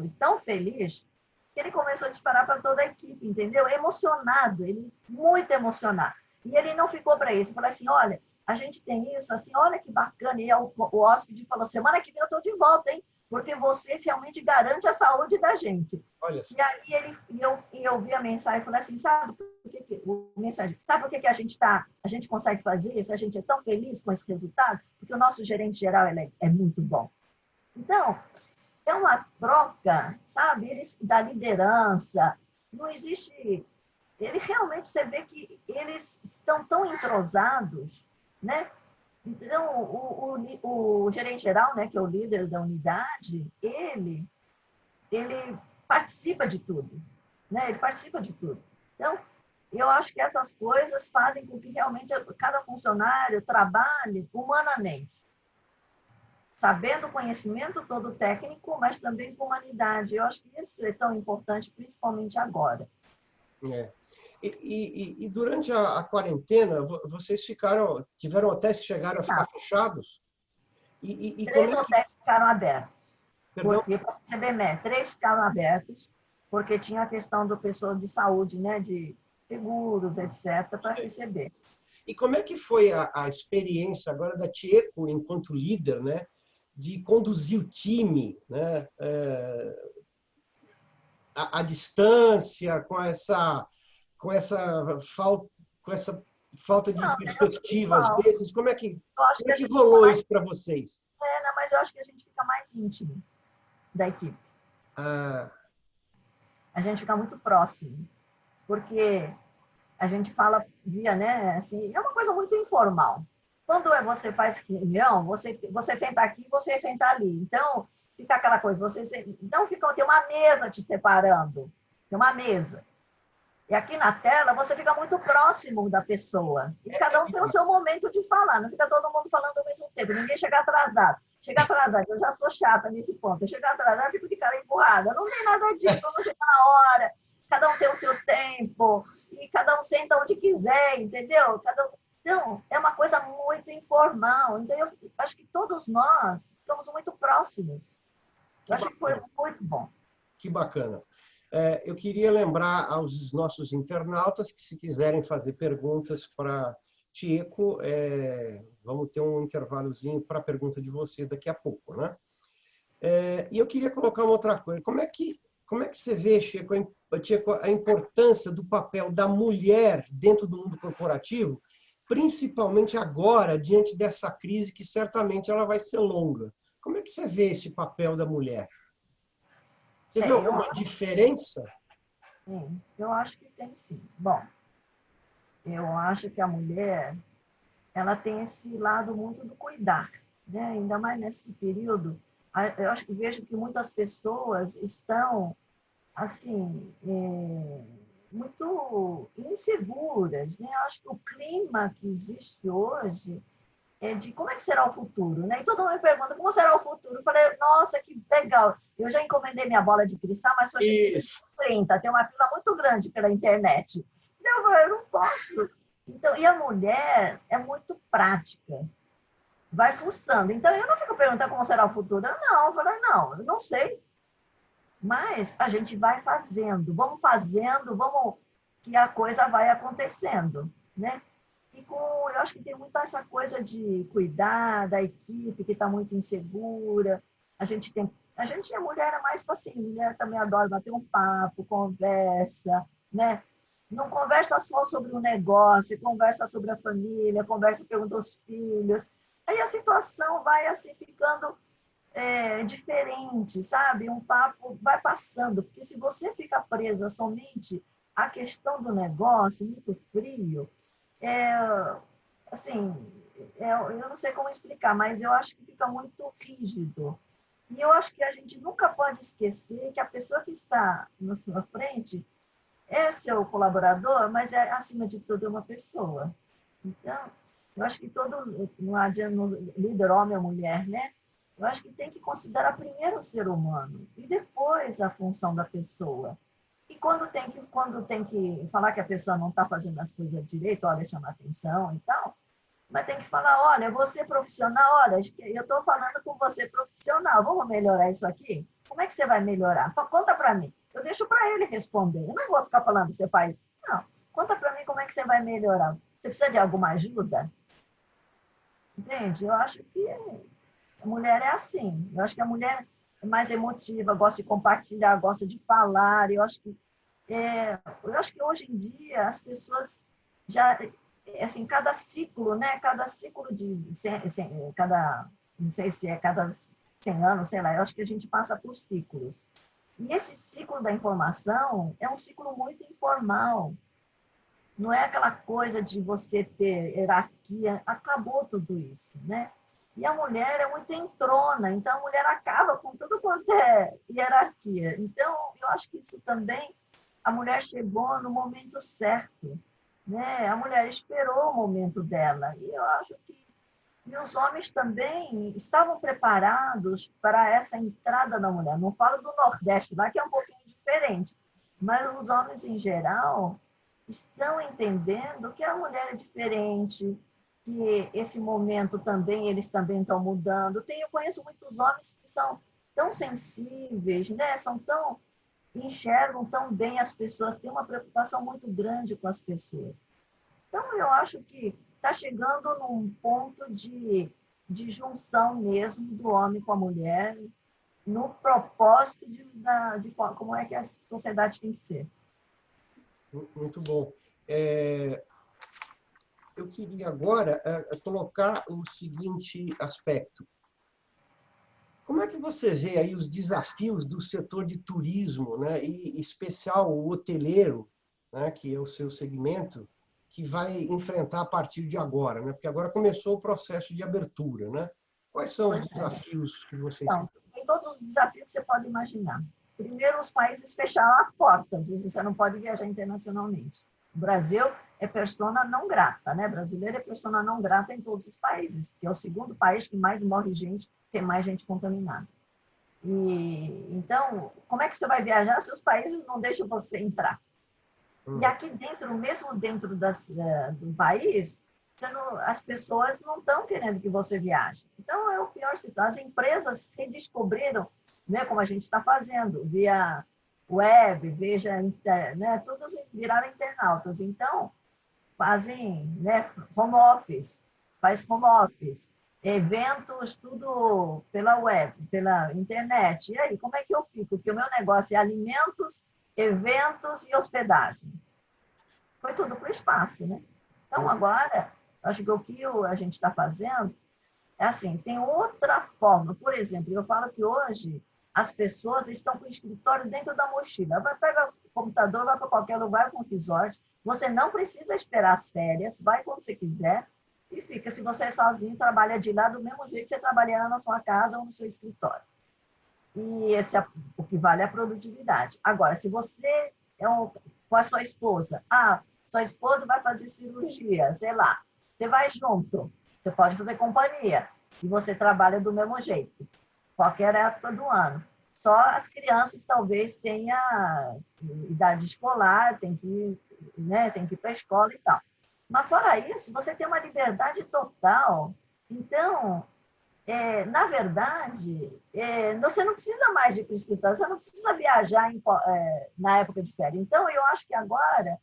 e tão feliz, que ele começou a disparar para toda a equipe, entendeu? Emocionado, ele muito emocionado. E ele não ficou para isso. Ele falou assim, olha, a gente tem isso, assim, olha que bacana. E o hóspede falou, semana que vem eu estou de volta, hein? Porque vocês realmente garantem a saúde da gente. Olha. E aí eu vi a mensagem e falei assim, sabe por que a gente consegue fazer isso? A gente é tão feliz com esse resultado, porque o nosso gerente geral é muito bom. Então, é uma troca, sabe? Eles da liderança, não existe. Ele realmente, você vê que eles estão tão entrosados, né? Então, o gerente geral, né, que é o líder da unidade, ele participa de tudo, né? Ele participa de tudo. Então, eu acho que essas coisas fazem com que realmente cada funcionário trabalhe humanamente, sabendo o conhecimento todo técnico, mas também com humanidade. Eu acho que isso é tão importante, principalmente agora. E durante a quarentena, vocês tiveram hotéis que chegaram a ficar fechados? Três hotéis ficaram abertos. Perdão? Porque, para receber 3 ficaram abertos, porque tinha a questão do pessoal de saúde, né, de seguros, etc., para receber. E como é que foi a experiência agora da Tieco, enquanto líder, né, de conduzir o time, né, à distância, com essa falta de perspectiva, às vezes? Como é que rolou isso para vocês? Não, mas eu acho que a gente fica mais íntimo da equipe. A gente fica muito próximo, porque a gente fala via, né, assim, é uma coisa muito informal. Quando você faz reunião, você senta aqui, você senta ali. Então, fica aquela coisa, tem uma mesa te separando, tem uma mesa. E aqui na tela, você fica muito próximo da pessoa. E cada um tem o seu momento de falar. Não fica todo mundo falando ao mesmo tempo. Ninguém chega atrasado. Eu já sou chata nesse ponto. Eu chegar atrasado, eu fico de cara empurrada. Não tem nada disso. Vamos chegar na hora. Cada um tem o seu tempo. E cada um senta onde quiser, entendeu? Então, é uma coisa muito informal. Então, eu acho que todos nós ficamos muito próximos. Eu acho que foi muito bom. Que bacana. Eu queria lembrar aos nossos internautas que, se quiserem fazer perguntas para Tieco, vamos ter um intervalozinho para a pergunta de vocês daqui a pouco, né? E eu queria colocar uma outra coisa. Como é que você vê, Tieco, a importância do papel da mulher dentro do mundo corporativo, principalmente agora, diante dessa crise que certamente ela vai ser longa? Como é que você vê esse papel da mulher? Você vê alguma diferença? Sim, eu acho que tem sim. Bom, eu acho que a mulher, ela tem esse lado muito do cuidar, né? Ainda mais nesse período. Eu acho que vejo que muitas pessoas estão, assim, muito inseguras, né? Eu acho que o clima que existe hoje de como é que será o futuro, né? E todo mundo me pergunta como será o futuro. Eu falei, nossa, que legal. Eu já encomendei minha bola de cristal, mas só cheguei 30. Tem uma fila muito grande pela internet. Então, eu falei, eu não posso. Então, e a mulher é muito prática. Vai fuçando. Então, eu não fico perguntando como será o futuro. Eu falei, não, eu não sei. Mas a gente vai fazendo. Vamos que a coisa vai acontecendo, né? Eu eu acho que tem muito essa coisa de cuidar da equipe que está muito insegura. A mulher é mais assim, mulher também adora bater um papo, conversa, né? Não conversa só sobre o negócio, conversa sobre a família, conversa, pergunta aos filhos. Aí a situação vai assim ficando diferente, sabe? Um papo vai passando, porque se você fica presa somente à questão do negócio, muito frio, é, assim, eu não sei como explicar, mas eu acho que fica muito rígido. E eu acho que a gente nunca pode esquecer que a pessoa que está na sua frente é seu colaborador, mas acima de tudo, é uma pessoa. Então, eu acho que não adianta, líder homem ou mulher, né? Eu acho que tem que considerar primeiro o ser humano e depois a função da pessoa. E quando tem que falar que a pessoa não está fazendo as coisas direito, olha, chamar atenção e tal, mas tem que falar, olha, você profissional, olha, eu estou falando com você profissional, vamos melhorar isso aqui? Como é que você vai melhorar? Conta para mim. Eu deixo para ele responder. Eu não vou ficar falando, você faz. Não, conta para mim como é que você vai melhorar. Você precisa de alguma ajuda? Entende? Eu acho que a mulher é assim. Eu acho que a mulher é mais emotiva, gosta de compartilhar, gosta de falar. Eu acho que hoje em dia as pessoas já assim, cada ciclo, né? Cada ciclo cada não sei se é cada 100 anos, sei lá, eu acho que a gente passa por ciclos. E esse ciclo da informação é um ciclo muito informal. Não é aquela coisa de você ter hierarquia, acabou tudo isso, né? E a mulher é muito entrona, então a mulher acaba com tudo quanto é hierarquia. Então, eu acho que isso também, a mulher chegou no momento certo, né? A mulher esperou o momento dela. E eu acho que os homens também estavam preparados para essa entrada da mulher. Não falo do Nordeste, lá que é um pouquinho diferente, mas os homens em geral estão entendendo que a mulher é diferente, que esse momento também, eles também estão mudando. Eu conheço muitos homens que são tão sensíveis, né? Enxergam tão bem as pessoas, têm uma preocupação muito grande com as pessoas. Então, eu acho que está chegando num ponto de junção mesmo do homem com a mulher, no propósito de como é que a sociedade tem que ser. Muito bom. Eu queria agora colocar o seguinte aspecto. Como é que você vê aí os desafios do setor de turismo, né, e em especial o hoteleiro, né, que é o seu segmento, que vai enfrentar a partir de agora, né? Porque agora começou o processo de abertura, né? Quais são os desafios que vocês têm? Então, tem todos os desafios que você pode imaginar. Primeiro, os países fecharam as portas, você não pode viajar internacionalmente. O Brasil é persona não grata, né? Brasileiro é persona não grata em todos os países, porque é o segundo país que mais morre gente, tem mais gente contaminada. Então, como é que você vai viajar se os países não deixam você entrar? E aqui dentro, mesmo dentro do país, as pessoas não estão querendo que você viaje. Então, é o pior situação. As empresas redescobriram, né, como a gente está fazendo, via web, né, todos viraram internautas. Então, fazem, né, home office, faz home office, eventos, tudo pela web, pela internet. E aí, como é que eu fico? Porque o meu negócio é alimentos, eventos e hospedagem. Foi tudo para o espaço, né? Então, agora, acho que o que a gente está fazendo é assim, tem outra forma. Por exemplo, eu falo que hoje as pessoas estão com o escritório dentro da mochila. Vai pegar o computador, vai para qualquer lugar com o resort. Você não precisa esperar as férias, vai quando você quiser e fica. Se você é sozinho, trabalha de lá do mesmo jeito que você trabalhará na sua casa ou no seu escritório. E esse é o que vale a produtividade. Agora, se você com a sua esposa, sua esposa vai fazer cirurgia, sei lá, você vai junto, você pode fazer companhia e você trabalha do mesmo jeito, qualquer época do ano. Só as crianças talvez tenham idade escolar, né, tem que ir para a escola e tal. Mas fora isso, você tem uma liberdade total. Então, na verdade, você não precisa mais de ir para o escritório, você não precisa viajar na época de férias. Então, eu acho que agora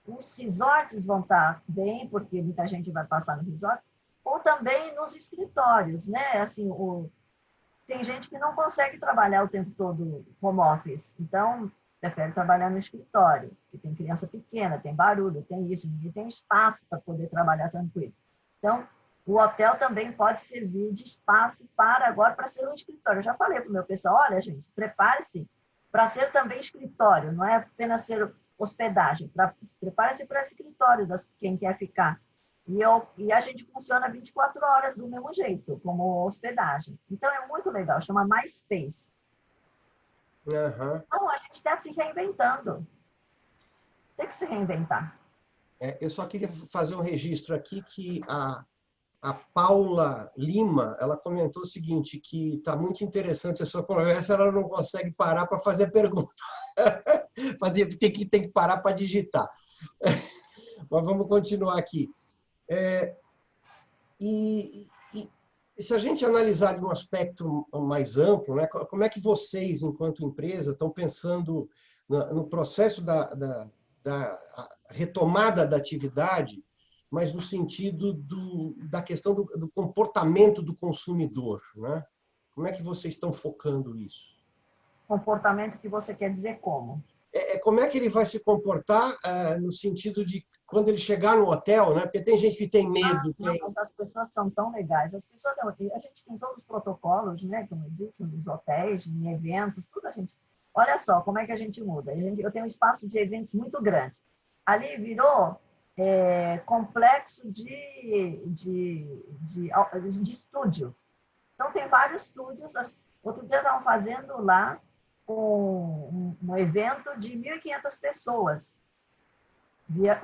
os resorts vão estar bem, porque muita gente vai passar no resort, ou também nos escritórios, né? Assim, tem gente que não consegue trabalhar o tempo todo home office, então prefere trabalhar no escritório, que tem criança pequena, tem barulho, tem isso, ninguém tem espaço para poder trabalhar tranquilo. Então, o hotel também pode servir de espaço para ser um escritório. Eu já falei para o meu pessoal, olha, gente, prepare-se para ser também escritório, não é apenas ser hospedagem, prepare-se para escritório das quem quer ficar. E a gente funciona 24 horas do mesmo jeito, como hospedagem. Então, é muito legal, chama MySpace. Aham. Então, a gente está se reinventando. Tem que se reinventar. Eu só queria fazer um registro aqui que a Paula Lima, ela comentou o seguinte, que está muito interessante a sua conversa, ela não consegue parar para fazer pergunta. tem que parar para digitar. Mas vamos continuar aqui. E se a gente analisar de um aspecto mais amplo, né, como é que vocês, enquanto empresa, estão pensando no processo da retomada da atividade, mas no sentido da questão do comportamento do consumidor, né? Como é que vocês estão focando isso? Comportamento que você quer dizer como? Como é que ele vai se comportar no sentido de quando ele chegar no hotel, né? Porque tem gente que tem medo, Não, tem... mas as pessoas são tão legais. As pessoas, a gente tem todos os protocolos, né? Como eu disse, nos hotéis, em eventos, tudo a gente. Olha só como é que a gente muda. Eu tenho um espaço de eventos muito grande. Ali virou complexo de estúdio. Então, tem vários estúdios. Outro dia estavam fazendo lá um evento de 1.500 pessoas,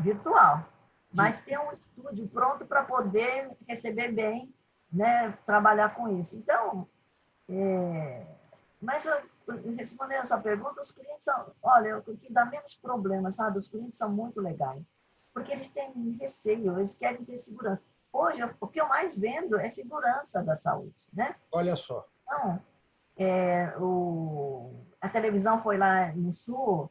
virtual. Mas ter um estúdio pronto para poder receber bem, né, trabalhar com isso. Então, mas respondendo a sua pergunta, os clientes são, olha, o que dá menos problema, sabe? Os clientes são muito legais, porque eles têm receio, eles querem ter segurança. Hoje, o que eu mais vendo é segurança da saúde, né? Olha só. Então, a televisão foi lá no Sul,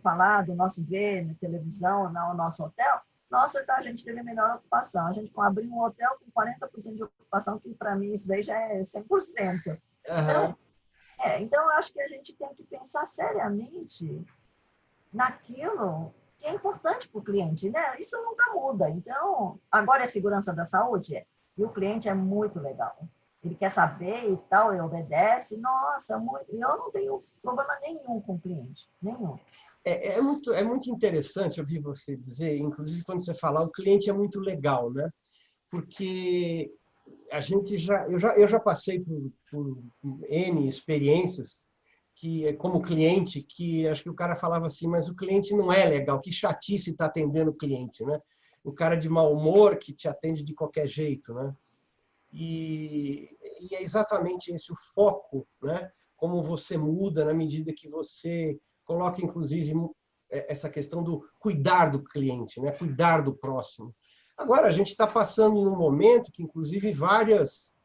falar do nosso ver na televisão, no nosso hotel. Nossa, então a gente teve a melhor ocupação. A gente abriu um hotel com 40% de ocupação, que para mim isso daí já é 100%. Uhum. Então, eu acho que a gente tem que pensar seriamente naquilo que é importante para o cliente, né? Isso nunca muda. Então, agora é segurança da saúde, e o cliente é muito legal. Ele quer saber e tal, ele obedece. Nossa, eu não tenho problema nenhum com o cliente, nenhum. É muito interessante ouvir você dizer, inclusive quando você falar, o cliente é muito legal, né? Porque eu já passei por N experiências que, como cliente, que acho que o cara falava assim, mas o cliente não é legal, que chatice está atendendo o cliente, né? O cara de mau humor que te atende de qualquer jeito, né? E é exatamente esse o foco, né? Como você muda na medida que você coloca, inclusive, essa questão do cuidar do cliente, né? Cuidar do próximo. Agora, a gente está passando em um momento que, inclusive, várias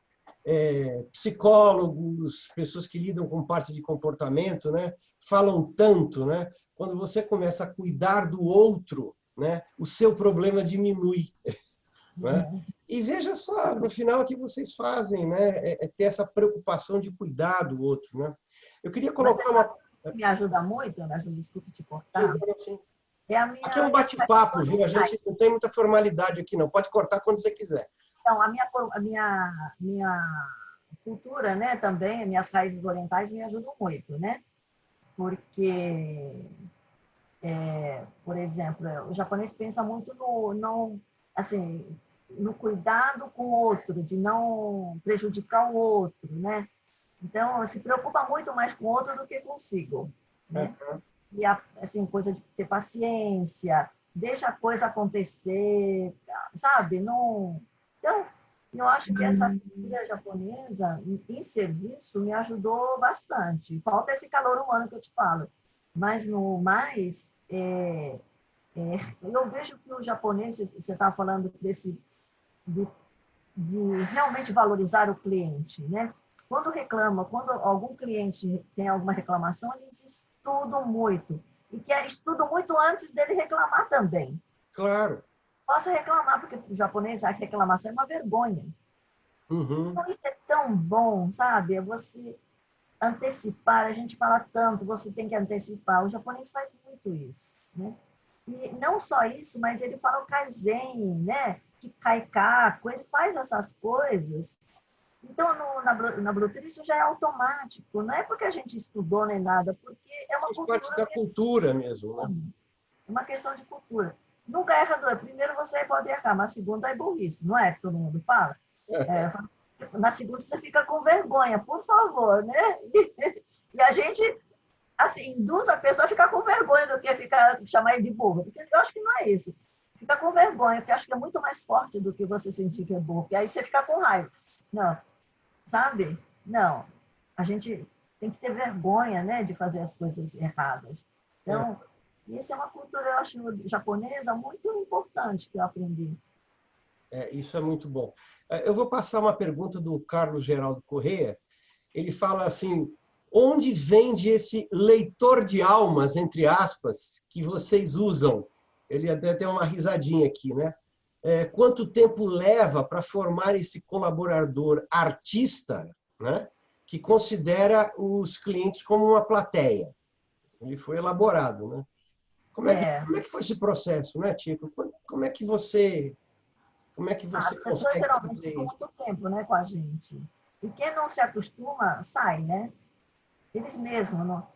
psicólogos, pessoas que lidam com parte de comportamento, né? Falam tanto, né? Quando você começa a cuidar do outro, né? O seu problema diminui, né? E veja só, no final, o que vocês fazem, né? Ter essa preocupação de cuidar do outro, né? Eu queria Mas colocar uma... me ajuda muito, mas não desculpe te cortar, Sim. é Aqui é um minhas raízes bate-papo, viu? A gente orientais. não tem muita formalidade aqui, não. Pode cortar quando você quiser. Então, a minha cultura, né, também, minhas raízes orientais me ajudam muito, né? Porque, por exemplo, o japonês pensa muito assim, no cuidado com o outro, de não prejudicar o outro, né? Então, se preocupa muito mais com o outro do que consigo, né? E, assim, coisa de ter paciência, deixa a coisa acontecer, sabe? Não... Então, eu acho que essa cultura japonesa em serviço me ajudou bastante. Falta esse calor humano que eu te falo. Mas, no mais, eu vejo que o japonês, você está falando de, de realmente valorizar o cliente, né? Quando algum cliente tem alguma reclamação, eles estudam muito. e que estudo muito antes dele reclamar também. Claro. Possa reclamar, porque o japonês, a reclamação é uma vergonha. Uhum. Então, isso é tão bom, sabe? É você antecipar, a gente fala tanto, você tem que antecipar. O japonês faz muito isso, né? E não só isso, mas ele fala o kaizen, né? Que kaikaku, ele faz essas coisas. Então, na Bluetooth, isso já é automático. Não é porque a gente estudou nem nada, porque é uma Faz parte cultura da mesmo. cultura mesmo, né? É uma questão de cultura. Nunca erra duas. Primeiro você pode errar, mas segunda é burrice, não é que todo mundo fala? É, na segunda você fica com vergonha, por favor, né? E a gente, assim, induz a pessoa a ficar com vergonha do que ficar, chamar ele de burro. Porque eu acho que não é isso. Fica com vergonha, porque eu acho que é muito mais forte do que você sentir que é burro. Porque aí você fica com raiva. Não, sabe? Não. A gente tem que ter vergonha, né, de fazer as coisas erradas. É, Então, isso é uma cultura, eu acho, japonesa muito importante que eu aprendi. isso é muito bom. Eu vou passar uma pergunta do Carlos Geraldo Corrêa. Ele fala assim: onde vende esse leitor de almas, entre aspas, que vocês usam? Ele até tem uma risadinha aqui, né? Quanto tempo leva para formar esse colaborador artista, né? Que considera os clientes como uma plateia? Ele foi elaborado, né? É, Como é que foi esse processo, né, Tico? Como é que as você pessoas consegue geralmente fazer ficam isso? muito tempo, né, com a gente. E quem não se acostuma, sai, né? Eles mesmos, não.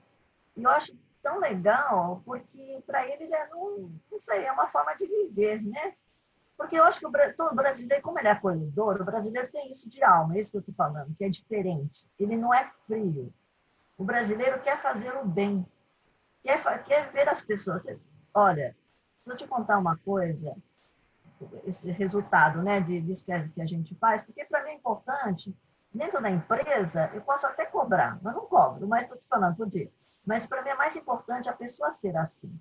E eu acho tão legal, porque para eles não sei, é uma forma de viver, né? Porque eu acho que todo brasileiro, como ele é acolhedor, o brasileiro tem isso de alma, é isso que eu estou falando, que é diferente. Ele não é frio. O brasileiro quer fazer o bem, quer ver as pessoas. Olha, vou te contar uma coisa, esse resultado, né, disso que a gente faz, porque para mim é importante, dentro da empresa, eu posso até cobrar, mas não cobro, mas estou te falando, por dia. Mas para mim é mais importante a pessoa ser assim,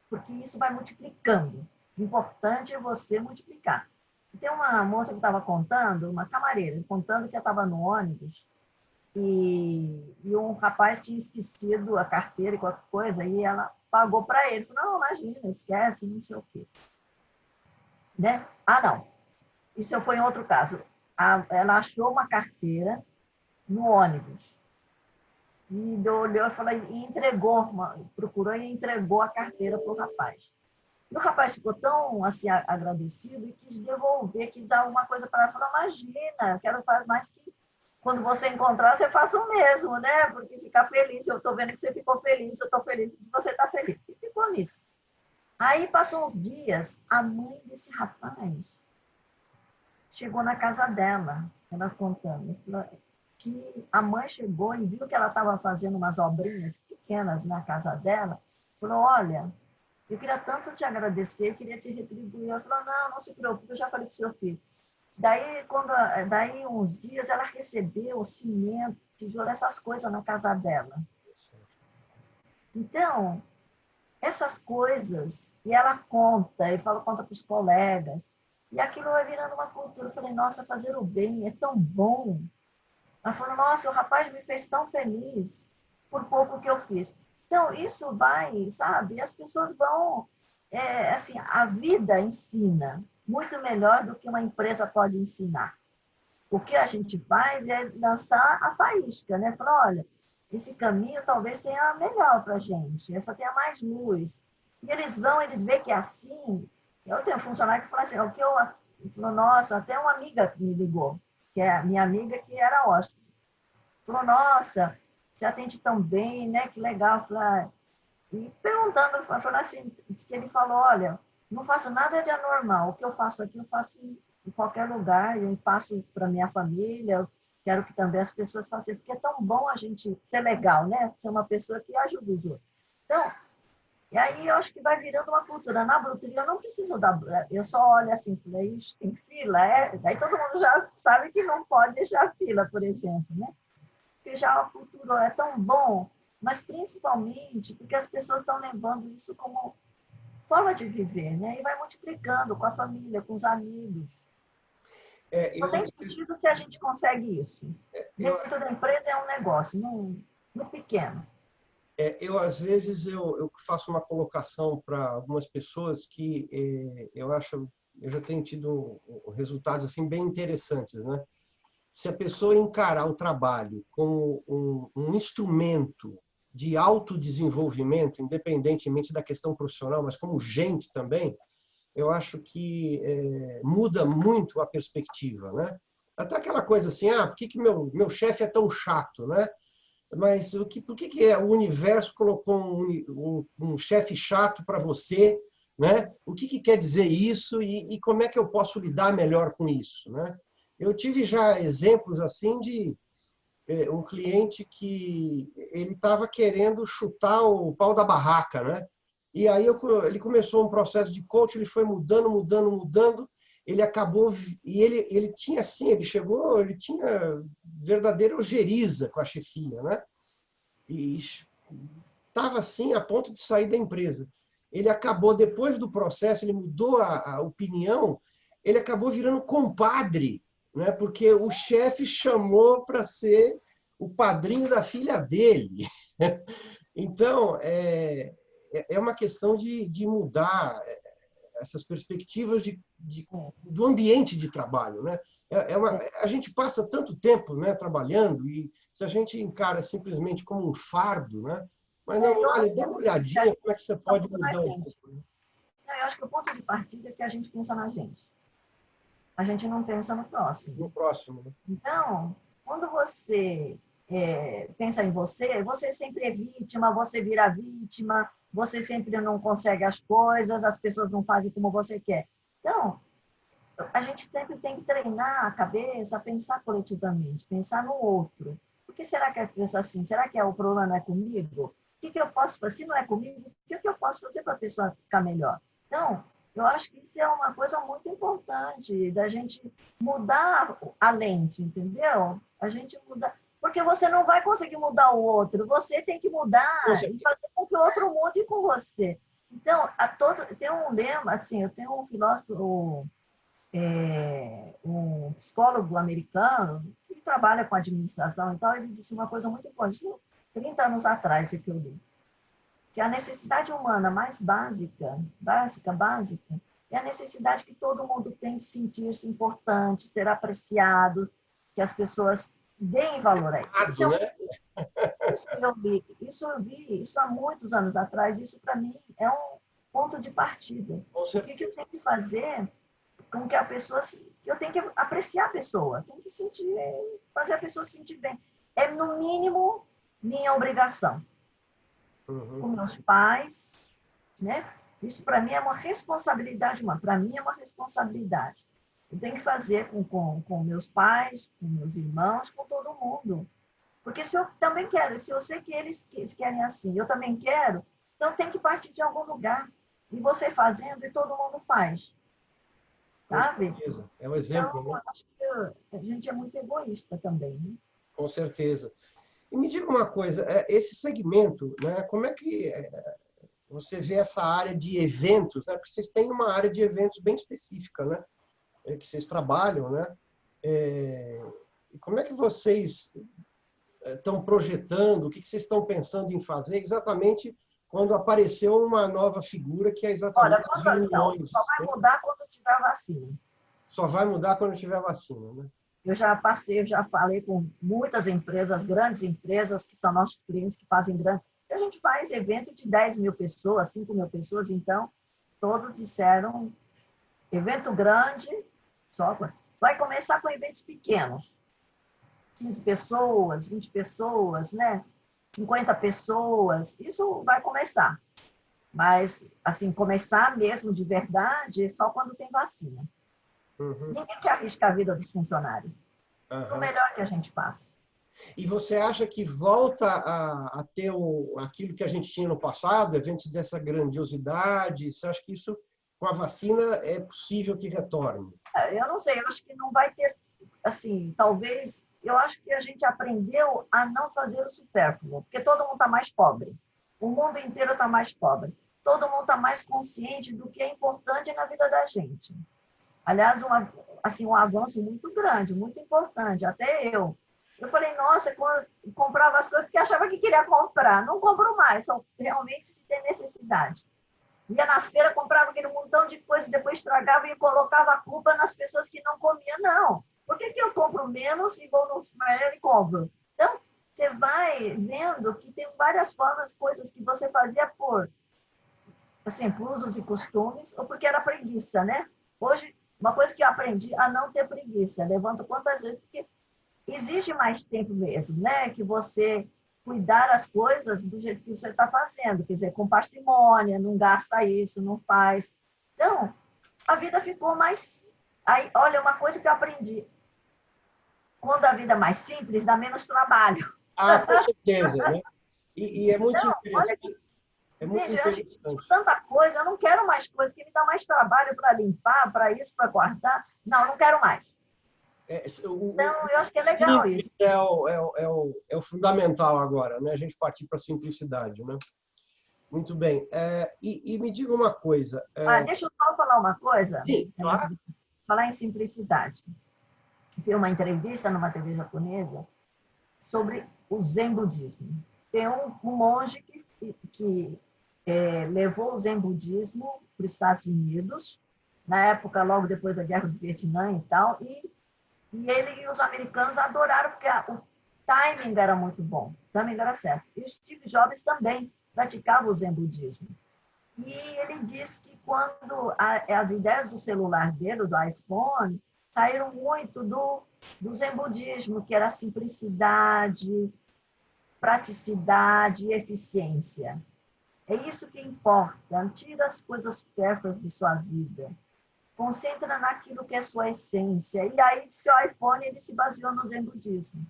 porque isso vai multiplicando. O importante é você multiplicar. Tem uma moça que estava contando, uma camareira, contando que ela estava no ônibus e um rapaz tinha esquecido a carteira e qualquer coisa, e ela pagou para ele. Não, imagina, esquece, não sei o quê. Né? Ah, não. Isso foi em outro caso. Ela achou uma carteira no ônibus. E olhou e falou, e entregou, procurou e entregou a carteira para o rapaz. E o rapaz ficou tão assim, agradecido e quis devolver, quis dar alguma coisa para ela. Falou, imagina, quero fazer mais que quando você encontrar, você faça o mesmo, né? Porque ficar feliz, eu estou vendo que você ficou feliz, eu estou feliz que você está feliz. E ficou nisso. Aí passou uns dias, a mãe desse rapaz chegou na casa dela, ela contando, que a mãe chegou e viu que ela estava fazendo umas obrinhas pequenas na casa dela, falou, olha, eu queria tanto te agradecer, queria te retribuir. Ela falou, não, não se preocupe, eu já falei para o seu filho. Daí, uns dias, ela recebeu cimento, tijolo, essas coisas na casa dela. Então, essas coisas, e ela conta, e conta para os colegas, e aquilo vai virando uma cultura. Eu falei, nossa, fazer o bem é tão bom. Ela falou, nossa, o rapaz me fez tão feliz por pouco que eu fiz. Então, isso vai, sabe? E as pessoas vão, assim, a vida ensina muito melhor do que uma empresa pode ensinar. O que a gente faz é lançar a faísca, né? Falar, olha, esse caminho talvez tenha melhor para a gente, essa tenha mais luz. E eles vão, eles veem que é assim. Eu tenho um funcionário que fala assim, o que eu falou, nossa, até uma amiga me ligou, que é a minha amiga que era hóspede. Falou, nossa, você atende tão bem, né? Que legal. Falei, e perguntando, falou assim, disse que ele falou, olha, não faço nada de anormal. O que eu faço aqui, eu faço em qualquer lugar, eu passo para minha família, eu quero que também as pessoas façam, porque é tão bom a gente ser legal, né? Ser uma pessoa que ajuda os outros. Então, e aí eu acho que vai virando uma cultura. Na bruteria eu não preciso dar, eu só olho assim, falei, tem fila, daí todo mundo já sabe que não pode deixar fila, por exemplo, né? Porque já a cultura é tão bom, mas principalmente porque as pessoas estão levando isso como forma de viver, né? E vai multiplicando com a família, com os amigos. Só Eu, tem sentido se a gente consegue isso. eu, Dentro da empresa é um negócio, no pequeno. Eu, às vezes, eu faço uma colocação para algumas pessoas que eu acho, eu já tenho tido resultados assim bem interessantes, né? Se a pessoa encarar o trabalho como um instrumento de autodesenvolvimento, independentemente da questão profissional, mas como gente também, eu acho que muda muito a perspectiva, né? Até aquela coisa assim, por que meu chefe é tão chato, né? Mas por que o universo colocou um chefe chato para você, né? O que quer dizer isso e como é que eu posso lidar melhor com isso, né? Eu tive já exemplos assim de um cliente que ele estava querendo chutar o pau da barraca, né? E aí ele começou um processo de coach, ele foi mudando, mudando, mudando. Ele acabou e ele tinha assim, ele tinha verdadeira ojeriza com a chefia, né? E estava assim a ponto de sair da empresa. Ele acabou depois do processo, ele mudou a opinião, ele acabou virando compadre, né? Porque o chefe chamou para ser o padrinho da filha dele. Então, é uma questão de mudar essas perspectivas do ambiente de trabalho, né? A gente passa tanto tempo, né, trabalhando e se a gente encara simplesmente como um fardo, né? Mas não, olha, dá uma olhadinha como é que você pode mudar um pouco. Né? Eu acho que o ponto de partida é que a gente pensa na gente. A gente não pensa no próximo. No próximo. Né? Então, quando você pensa em você, você sempre é vítima, você vira vítima, você sempre não consegue as coisas, as pessoas não fazem como você quer. Então, a gente sempre tem que treinar a cabeça a pensar coletivamente, pensar no outro. Por que será que é pensa assim? Será que o problema não é comigo? O que eu posso fazer? Se não é comigo, o que eu posso fazer para a pessoa ficar melhor? Então, eu acho que isso é uma coisa muito importante, da gente mudar a lente, entendeu? A gente mudar. Porque você não vai conseguir mudar o outro, você tem que mudar e fazer com que o outro mude com você. Então, tem um lema, assim, eu tenho um filósofo, um psicólogo americano que trabalha com administração, então ele disse uma coisa muito importante, 30 anos atrás, que eu li, que a necessidade humana mais básica, é a necessidade que todo mundo tem de sentir-se importante, ser apreciado, que as pessoas deem valor a isso. Isso eu vi, isso há muitos anos atrás, isso para mim é um ponto de partida. O que eu tenho que fazer com que a pessoa, eu tenho que apreciar a pessoa, tenho que sentir, fazer a pessoa se sentir bem. É, no mínimo, minha obrigação. Com meus pais, né? Isso para mim é uma responsabilidade, para mim é uma responsabilidade. Eu tenho que fazer com meus pais, com meus irmãos, com todo mundo. Porque se eu também quero, se eu sei que eles querem assim, eu também quero, então tem que partir de algum lugar. E você fazendo, e todo mundo faz. Sabe? Com certeza. É um exemplo. Então, né? acho que a gente é muito egoísta também. Né? Com certeza. E me diga uma coisa, esse segmento, né, como é que você vê essa área de eventos, né? Porque vocês têm uma área de eventos bem específica, né? Que vocês trabalham, né? E como é que vocês estão projetando, o que vocês estão pensando em fazer exatamente quando apareceu uma nova figura que é exatamente as reuniões. Só vai mudar quando tiver vacina. Só vai mudar quando tiver vacina, né? Eu já falei com muitas empresas, grandes empresas, que são nossos clientes, que fazem grande. A gente faz evento de 10 mil pessoas, 5 mil pessoas, então todos disseram, evento grande, vai começar com eventos pequenos, 15 pessoas, 20 pessoas, né? 50 pessoas, isso vai começar. Mas, assim, começar mesmo de verdade só quando tem vacina. Ninguém quer arriscar a vida dos funcionários. O melhor que a gente passa. E você acha que volta a ter aquilo que a gente tinha no passado, eventos dessa grandiosidade? Você acha que isso, com a vacina, é possível que retorne? Eu não sei, eu acho que não vai ter, assim, talvez, eu acho que a gente aprendeu a não fazer o supérfluo, porque todo mundo está mais pobre. O mundo inteiro está mais pobre. Todo mundo está mais consciente do que é importante na vida da gente. Aliás, um avanço muito grande, muito importante. Até eu Eu falei, nossa, quando eu comprava as coisas porque achava que queria comprar. Não compro mais, só realmente se tem necessidade. Ia na feira, comprava aquele montão de coisa, depois estragava e colocava a culpa nas pessoas que não comiam. Não. Por que eu compro menos e vou no supermercado e compro? Então, você vai vendo que tem várias formas, coisas que você fazia por, assim, por usos e costumes, ou porque era preguiça, né? Hoje, uma coisa que eu aprendi a não ter preguiça. Levanto quantas vezes, porque exige mais tempo mesmo, né? Que você cuidar as coisas do jeito que você está fazendo, quer dizer, com parcimônia, não gasta isso, não faz. Então, a vida ficou mais... Aí, olha, uma coisa que eu aprendi, quando a vida é mais simples, dá menos trabalho. Ah, com certeza, né? E é muito Então, olha interessante, que, é muito gente, eu tive interessante. tanta coisa, eu não quero mais coisa que me dá mais trabalho para limpar, para isso, para guardar. Não, não quero mais. É, Então, eu acho que é legal simples isso. é o fundamental agora, né? A gente partir para a simplicidade, né? Muito bem. E me diga uma coisa. Ah, deixa eu só falar uma coisa, Sim, antes claro. de falar em simplicidade. Vi uma entrevista numa TV japonesa sobre o Zen budismo. Tem um monge que levou o Zen budismo para os Estados Unidos, na época, logo depois da Guerra do Vietnã e tal, e ele e os americanos adoraram, porque o timing era muito bom, o timing era certo. E o Steve Jobs também praticava o Zen budismo. E ele diz que quando as ideias do celular dele, do iPhone, saíram muito do Zen budismo, que era simplicidade, praticidade e eficiência. É isso que importa. Tira as coisas supérfluas de sua vida. Concentra naquilo que é sua essência. E aí diz que o iPhone ele se baseou no Zen budismo.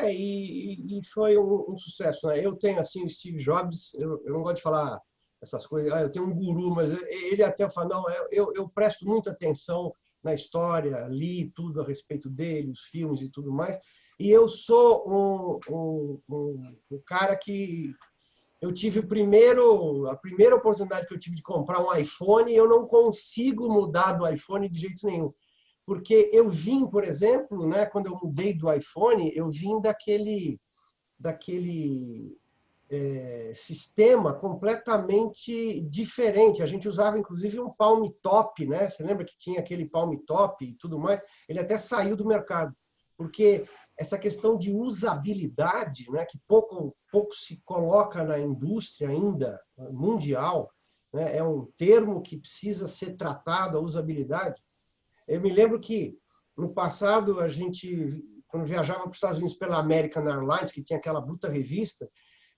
E foi um sucesso, né? Eu tenho, assim, o Steve Jobs, eu não gosto de falar essas coisas, eu tenho um guru, mas ele até fala, não, eu presto muita atenção na história, li tudo a respeito dele, os filmes e tudo mais, e eu sou um cara que eu tive a primeira oportunidade que eu tive de comprar um iPhone, e eu não consigo mudar do iPhone de jeito nenhum. Porque eu vim, por exemplo, né, quando eu mudei do iPhone, eu vim daquele sistema completamente diferente. A gente usava, inclusive, um Palm Top, né? Você lembra que tinha aquele Palm Top e tudo mais? Ele até saiu do mercado, porque essa questão de usabilidade, né, que pouco se coloca na indústria ainda mundial, né, é um termo que precisa ser tratado, a usabilidade. Eu me lembro que, no passado, a gente, quando viajava para os Estados Unidos pela American Airlines, que tinha aquela bruta revista,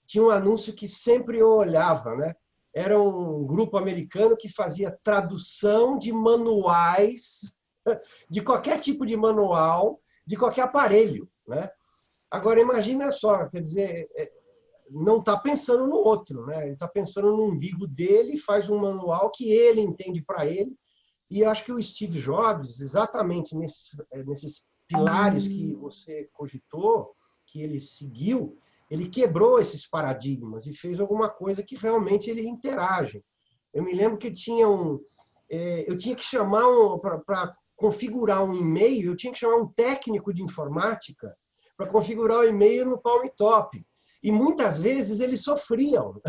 tinha um anúncio que sempre eu olhava, né? Era um grupo americano que fazia tradução de manuais, de qualquer tipo de manual, de qualquer aparelho, né? Agora, imagina só, quer dizer, não está pensando no outro, né? Ele está pensando no umbigo dele, faz um manual que ele entende para ele. E eu acho que o Steve Jobs, exatamente nesses pilares que você cogitou, que ele seguiu, ele quebrou esses paradigmas e fez alguma coisa que realmente ele interage. Eu me lembro que eu tinha que chamar para configurar um e-mail, eu tinha que chamar um técnico de informática para configurar o e-mail no Palm Top. E muitas vezes eles sofriam,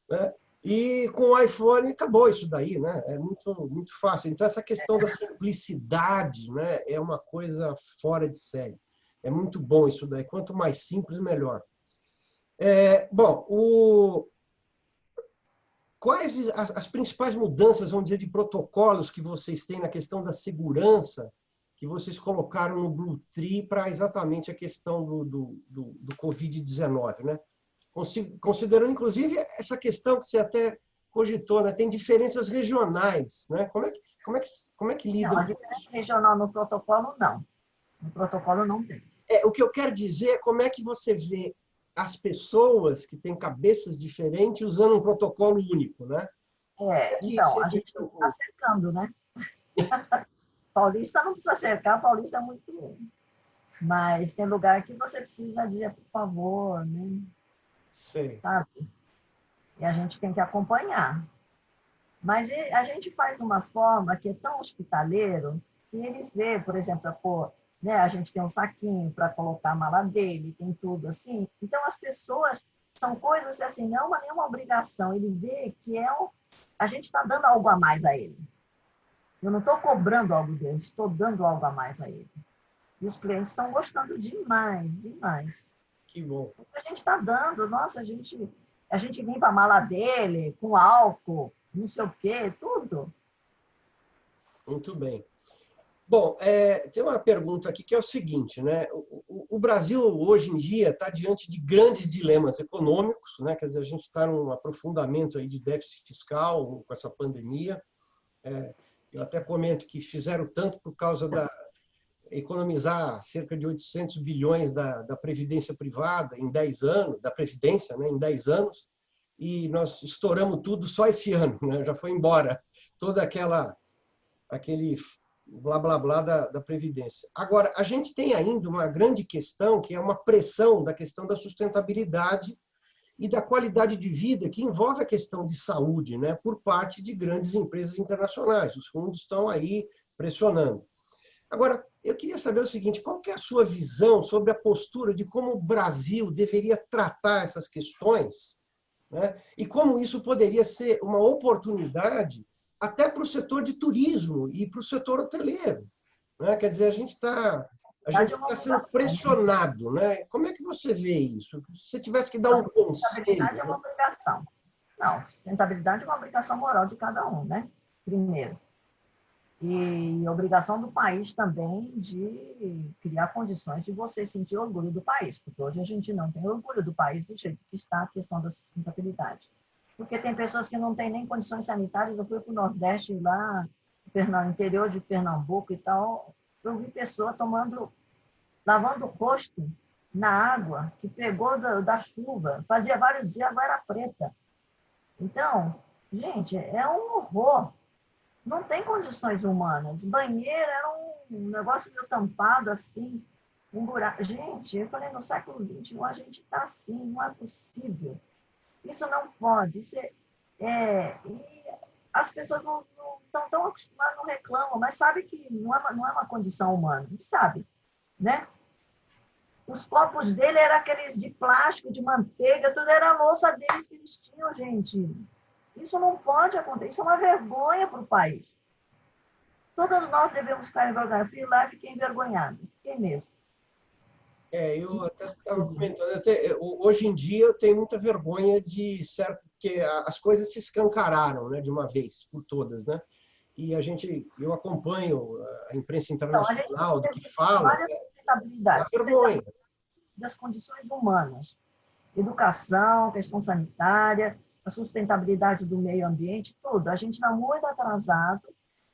né? E com o iPhone acabou isso daí, né? É muito fácil. Então, essa questão da simplicidade, né, é uma coisa fora de série. É muito bom isso daí. Quanto mais simples, melhor. Bom, quais as principais mudanças, vamos dizer, de protocolos que vocês têm na questão da segurança que vocês colocaram no Bluetree para exatamente a questão do Covid-19, né? Considerando, inclusive, essa questão que você até cogitou, né? Tem diferenças regionais, né? Como é que Não, lidam a com diferença isso? regional no protocolo, não. No protocolo não tem. O que eu quero dizer é como é que você vê as pessoas que têm cabeças diferentes usando um protocolo único, né? Então, Se a a gente... gente está cercando, né? Paulista não precisa cercar, Paulista é muito. Mas tem lugar que você precisa de, por favor, né? Sei. Sabe? E a gente tem que acompanhar. Mas a gente faz de uma forma que é tão hospitaleiro que eles vê, por exemplo, pô, né? A gente tem um saquinho para colocar a mala dele, tem tudo assim. Então, as pessoas, são coisas assim, não é nenhuma obrigação. Ele vê que a gente está dando algo a mais a ele. Eu não estou cobrando algo dele, estou dando algo a mais a ele. E os clientes estão gostando demais, demais. Que bom. A gente está dando, nossa, a gente limpa a mala dele com álcool, não sei o quê, tudo. Muito bem. Bom, tem uma pergunta aqui que é o seguinte, né? O Brasil, hoje em dia, está diante de grandes dilemas econômicos, né? Quer dizer, a gente está num aprofundamento aí de déficit fiscal com essa pandemia. Eu até comento que fizeram tanto por causa da economizar cerca de 800 bilhões da Previdência privada em 10 anos, da Previdência, né, em 10 anos, e nós estouramos tudo só esse ano, né? Já foi embora toda aquele blá, blá, blá da Previdência. Agora, a gente tem ainda uma grande questão, que é uma pressão da questão da sustentabilidade e da qualidade de vida, que envolve a questão de saúde, né, por parte de grandes empresas internacionais. Os fundos estão aí pressionando. Agora, eu queria saber o seguinte, qual que é a sua visão sobre a postura de como o Brasil deveria tratar essas questões, né? E como isso poderia ser uma oportunidade até para o setor de turismo e para o setor hoteleiro, né? Quer dizer, a gente É uma está sendo obrigação, né? pressionado, né? Como é que você vê isso? Se você tivesse que dar A um conselho, sustentabilidade é né? uma obrigação. Não, sustentabilidade é uma obrigação moral de cada um, né? Primeiro. E obrigação do país também de criar condições de você sentir orgulho do país, porque hoje a gente não tem orgulho do país do jeito que está a questão da sustentabilidade. Porque tem pessoas que não têm nem condições sanitárias. Eu fui para o Nordeste, lá no interior de Pernambuco e tal, eu vi pessoa lavando o rosto na água que pegou da chuva, fazia vários dias, a água era preta. Então, gente, é um horror. Não tem condições humanas. Banheiro era um negócio meio tampado, assim, um buraco. Gente, eu falei, no século XXI a gente está assim, não é possível. Isso não pode. E as pessoas não estão tão acostumadas, não reclamam, mas sabe que não é uma condição humana. A gente sabe, né? Os copos dele eram aqueles de plástico, de manteiga, tudo era a louça deles que eles tinham, gente. Isso não pode acontecer. Isso é uma vergonha para o país. Todos nós devemos ficar envergonhados. Fui lá e fiquei envergonhada. Fiquei mesmo. Eu até estava comentando, hoje em dia eu tenho muita vergonha de certo, porque as coisas se escancararam, né, de uma vez por todas, né? E eu acompanho a imprensa Então, a gente tem internacional que do ter que fala, várias dá sustentabilidades. vergonha. Sustentabilidade das condições humanas. Educação, questão sanitária, a sustentabilidade do meio ambiente, tudo. A gente está muito atrasado.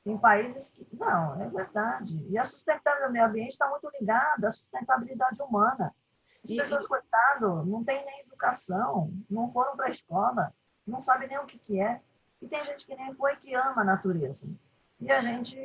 Tem países que... Não, é verdade. E a sustentabilidade do meio ambiente está muito ligada à sustentabilidade humana. As E, pessoas, coitado, não têm nem educação, não foram para a escola, não sabem nem o que é. E tem gente que nem foi que ama a natureza. E a gente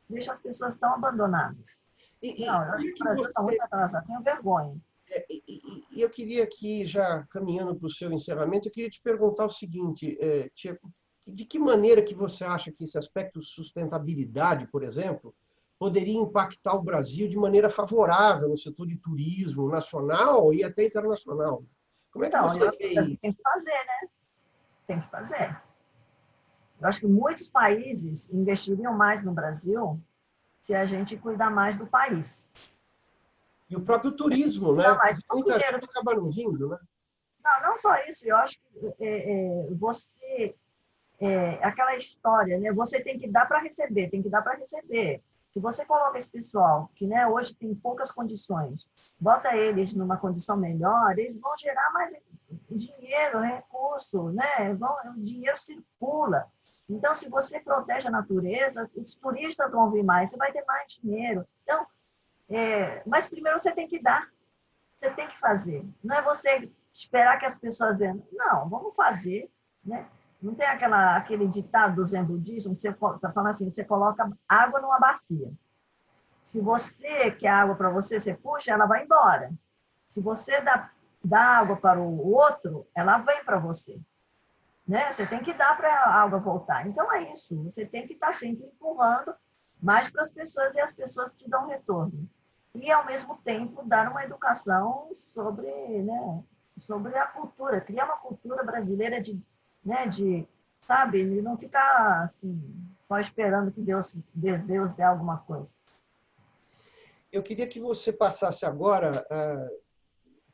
deixa as pessoas tão abandonadas. Não, eu como acho é que o que Brasil está você muito atrasado. Tenho vergonha. e eu queria aqui, já caminhando para o seu encerramento, eu queria te perguntar o seguinte, Tia, de que maneira que você acha que esse aspecto de sustentabilidade, por exemplo, poderia impactar o Brasil de maneira favorável no setor de turismo nacional e até internacional? Como é que Então, eu você acho que vê o Brasil isso? tem que fazer, né? Tem que fazer. Eu acho que muitos países investiriam mais no Brasil se a gente cuidar mais do país. E o próprio turismo, Cuidar né? mais do Muita dinheiro. gente acaba não vindo, né? Não só isso. Eu acho que você... aquela história, né? Você tem que dar para receber, tem que dar para receber. Se você coloca esse pessoal que, né, hoje tem poucas condições, bota eles numa condição melhor, eles vão gerar mais dinheiro, recurso, né? O dinheiro circula. Então, se você protege a natureza, os turistas vão vir mais, você vai ter mais dinheiro. Então, mas primeiro você tem que dar, você tem que fazer. Não é você esperar que as pessoas venham. Não, vamos fazer, né? Não tem aquele ditado do Zen budismo, você está falando assim, você coloca água numa bacia. Se você quer água para você, você puxa, ela vai embora. Se você dá água para o outro, ela vem para você. Né? Você tem que dar para a água voltar. Então, é isso. Você tem que estar sempre empurrando mais para as pessoas e as pessoas te dão retorno. e, ao mesmo tempo, dar uma educação sobre, né, sobre a cultura, criar uma cultura brasileira né, sabe, de não ficar assim, só esperando que Deus dê alguma coisa. Eu queria que você passasse agora,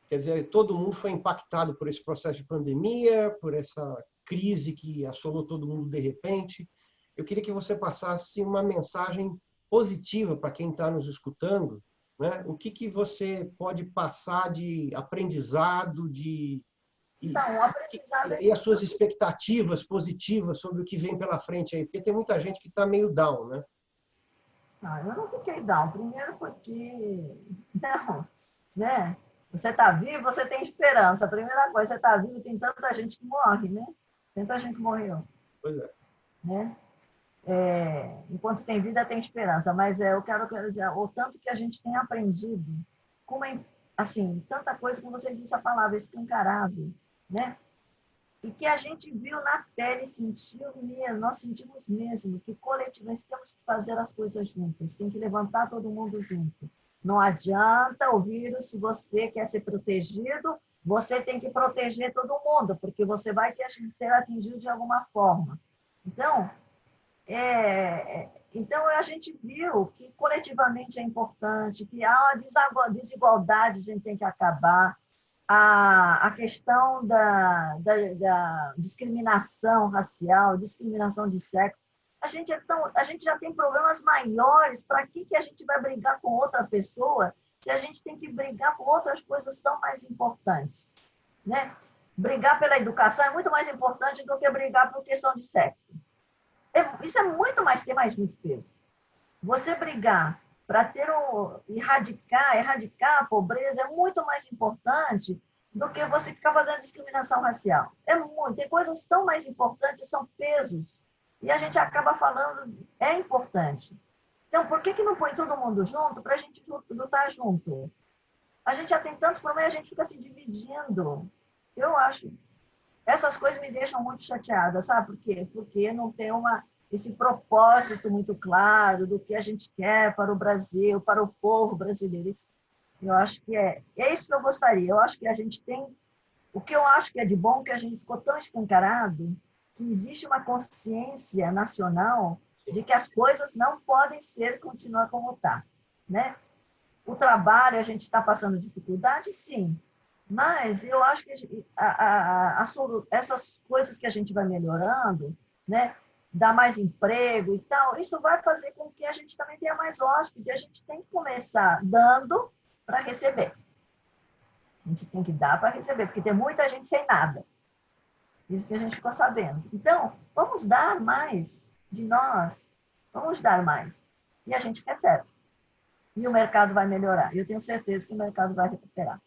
quer dizer, todo mundo foi impactado por esse processo de pandemia, por essa crise que assolou todo mundo de repente. Eu queria que você passasse uma mensagem positiva para quem está nos escutando, né? O que você pode passar de aprendizado, Então, o aprendizado é e as suas expectativas positivas sobre o que vem pela frente aí? Porque tem muita gente que está meio down, né? eu não fiquei down. Primeiro porque, não, né? Você está vivo, você tem esperança. A primeira coisa, você está vivo, tem tanta gente que morre, né? Tanta gente que morreu, Pois é. né? Enquanto tem vida, tem esperança. Mas eu quero dizer, o tanto que a gente tem aprendido, como assim, tanta coisa, como você disse a palavra, escancarado, né? E que a gente viu na pele, sentiu mesmo, nós sentimos mesmo que coletivamente temos que fazer as coisas juntas, tem que levantar todo mundo junto. Não adianta o vírus, se você quer ser protegido, você tem que proteger todo mundo, porque você vai ser atingido de alguma forma. Então, a gente viu que coletivamente é importante, que há uma desigualdade, a gente tem que acabar, a questão da discriminação racial, discriminação de sexo. A gente já tem problemas maiores, para que a gente vai brigar com outra pessoa se a gente tem que brigar por outras coisas tão mais importantes? Né? Brigar pela educação é muito mais importante do que brigar por questão de sexo. Isso é muito mais, tem mais muito peso. Você brigar para erradicar a pobreza é muito mais importante do que você ficar fazendo discriminação racial. Tem coisas tão mais importantes, são pesos, e a gente acaba falando, é importante. Então, por que não põe todo mundo junto para a gente lutar junto? A gente já tem tantos problemas, a gente fica se dividindo. Eu acho, essas coisas me deixam muito chateada, sabe por quê? Porque não tem esse propósito muito claro do que a gente quer para o Brasil, para o povo brasileiro. Eu acho que é isso que eu gostaria. Eu acho que a gente tem... O que eu acho que é de bom, que a gente ficou tão escancarado, que existe uma consciência nacional de que as coisas não podem continuar como está, né? O trabalho, a gente está passando dificuldade, sim, mas eu acho que essas coisas que a gente vai melhorando, né, dar mais emprego e tal, isso vai fazer com que a gente também tenha mais hóspede. A gente tem que começar dando para receber. A gente tem que dar para receber, porque tem muita gente sem nada. Isso que a gente ficou sabendo. Então, vamos dar mais de nós, vamos dar mais. E a gente recebe. E o mercado vai melhorar. Eu tenho certeza que o mercado vai recuperar.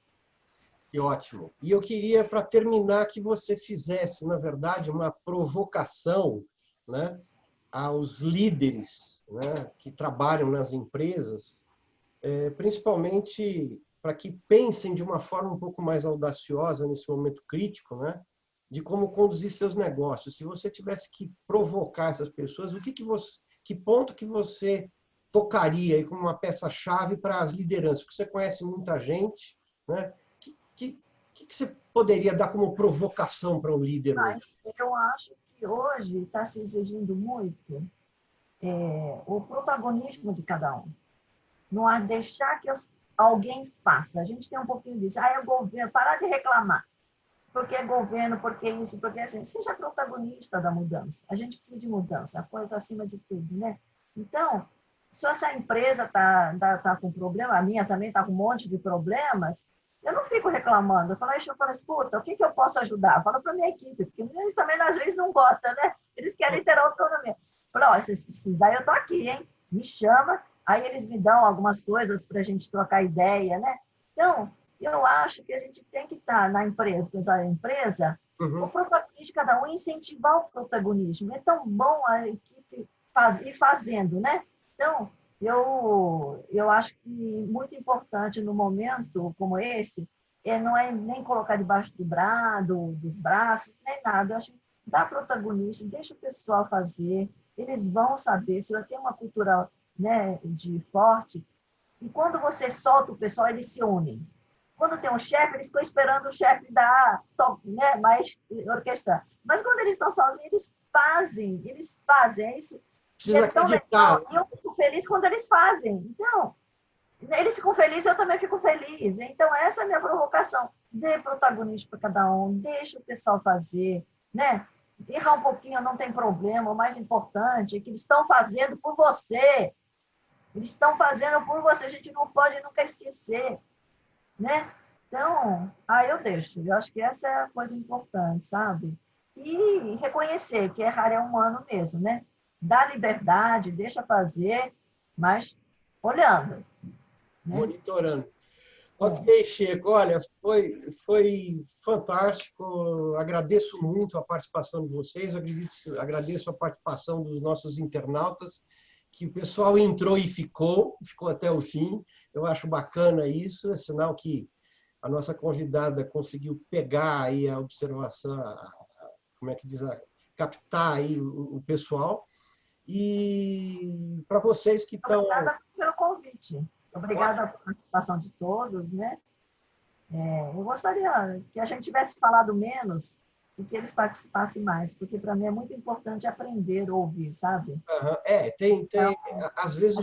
Que ótimo. E eu queria, para terminar, que você fizesse, na verdade, uma provocação, né, aos líderes, né, que trabalham nas empresas, principalmente para que pensem de uma forma um pouco mais audaciosa nesse momento crítico, né, de como conduzir seus negócios. Se você tivesse que provocar essas pessoas, que ponto que você tocaria aí como uma peça-chave para as lideranças? Porque você conhece muita gente, né? Que você poderia dar como provocação para um líder hoje? Eu acho que hoje está se exigindo muito o protagonismo de cada um. Não há deixar que alguém faça. A gente tem um pouquinho disso. É o governo, parar de reclamar. Porque é governo, porque isso, porque assim. Seja protagonista da mudança. A gente precisa de mudança, a coisa acima de tudo, né? Então, se essa empresa tá com problema, a minha também está com um monte de problemas, eu não fico reclamando. Eu falo, escuta, o que eu posso ajudar? Eu falo para a minha equipe, porque eles também às vezes não gostam, né? Eles querem ter autonomia. Eu falo, olha, vocês precisam, eu estou aqui, hein? Me chama, aí eles me dão algumas coisas para a gente trocar ideia, né? Então, eu acho que a gente tem que estar na empresa, usar a empresa, o protagonismo de cada um, incentivar o protagonismo. É tão bom a equipe ir fazendo, né? Então, eu acho que muito importante no momento como esse não é nem colocar debaixo dos braços, nem nada. Eu acho que dá protagonismo, deixa o pessoal fazer, eles vão saber, se vai ter uma cultura, né, de forte, E quando você solta o pessoal, eles se unem. Quando tem um chefe, eles estão esperando o chefe dar, né, mais orquestrar. Mas quando eles estão sozinhos, eles fazem. É isso. E Precisa é tão acreditar. legal. E eu fico feliz quando eles fazem. Então, eles ficam felizes, eu também fico feliz. Então, essa é a minha provocação. Dê protagonismo para cada um, deixa o pessoal fazer, né? Errar um pouquinho não tem problema, o mais importante é que eles estão fazendo por você. Eles estão fazendo por você, a gente não pode nunca esquecer, né? Então, eu deixo. Eu acho que essa é a coisa importante, sabe? E reconhecer que errar é humano mesmo, né? Dá liberdade, deixa fazer, mas olhando, né? Monitorando. É. Ok, Chico, olha, foi fantástico. Agradeço muito a participação de vocês, agradeço a participação dos nossos internautas, que o pessoal entrou e ficou até o fim. Eu acho bacana isso, é sinal que a nossa convidada conseguiu pegar aí a observação, como é que diz, captar aí o pessoal. E para vocês que estão... Obrigada pelo convite. Obrigada pela participação de todos, né? Eu gostaria que a gente tivesse falado menos e que eles participassem mais, porque para mim é muito importante aprender a ouvir, sabe? Tem, Então, às vezes,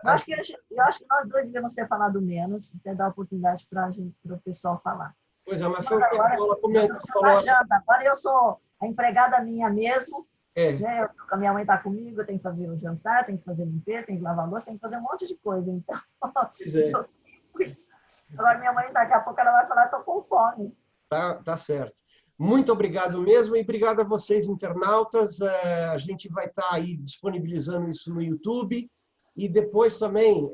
eu acho que nós dois devemos ter falado menos, até dar oportunidade para o pessoal falar. pois é, mas foi Mas o que a agora, Paula eu comentou, estou na falou, janta, agora eu sou a empregada minha mesmo, é, né? A minha mãe está comigo, eu tenho que fazer o jantar, tenho que fazer limpeza, tenho que lavar a louça, tenho que fazer um monte de coisa. Então, pois é, eu fiz isso. Agora minha mãe, daqui a pouco, ela vai falar, estou com fome. tá certo. Muito obrigado mesmo e obrigado a vocês, internautas. A gente vai estar aí disponibilizando isso no YouTube e depois também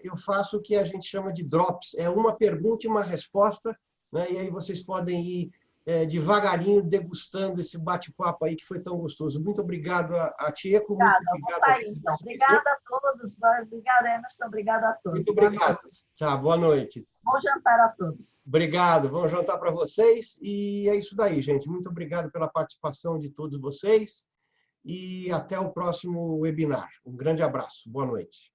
eu faço o que a gente chama de drops. É uma pergunta e uma resposta, né? E aí vocês podem ir devagarinho degustando esse bate-papo aí que foi tão gostoso. Muito obrigado a Tieco, muito Obrigada, eu vou obrigado a sair, todos então. vocês, viu? Obrigada a todos, obrigada, Emerson, obrigada a Muito todos. Boa obrigado. noite. Tá, boa noite. Bom jantar a todos. Obrigado, vamos jantar para vocês. E é isso daí, gente. Muito obrigado pela participação de todos vocês e até o próximo webinar. Um grande abraço. Boa noite.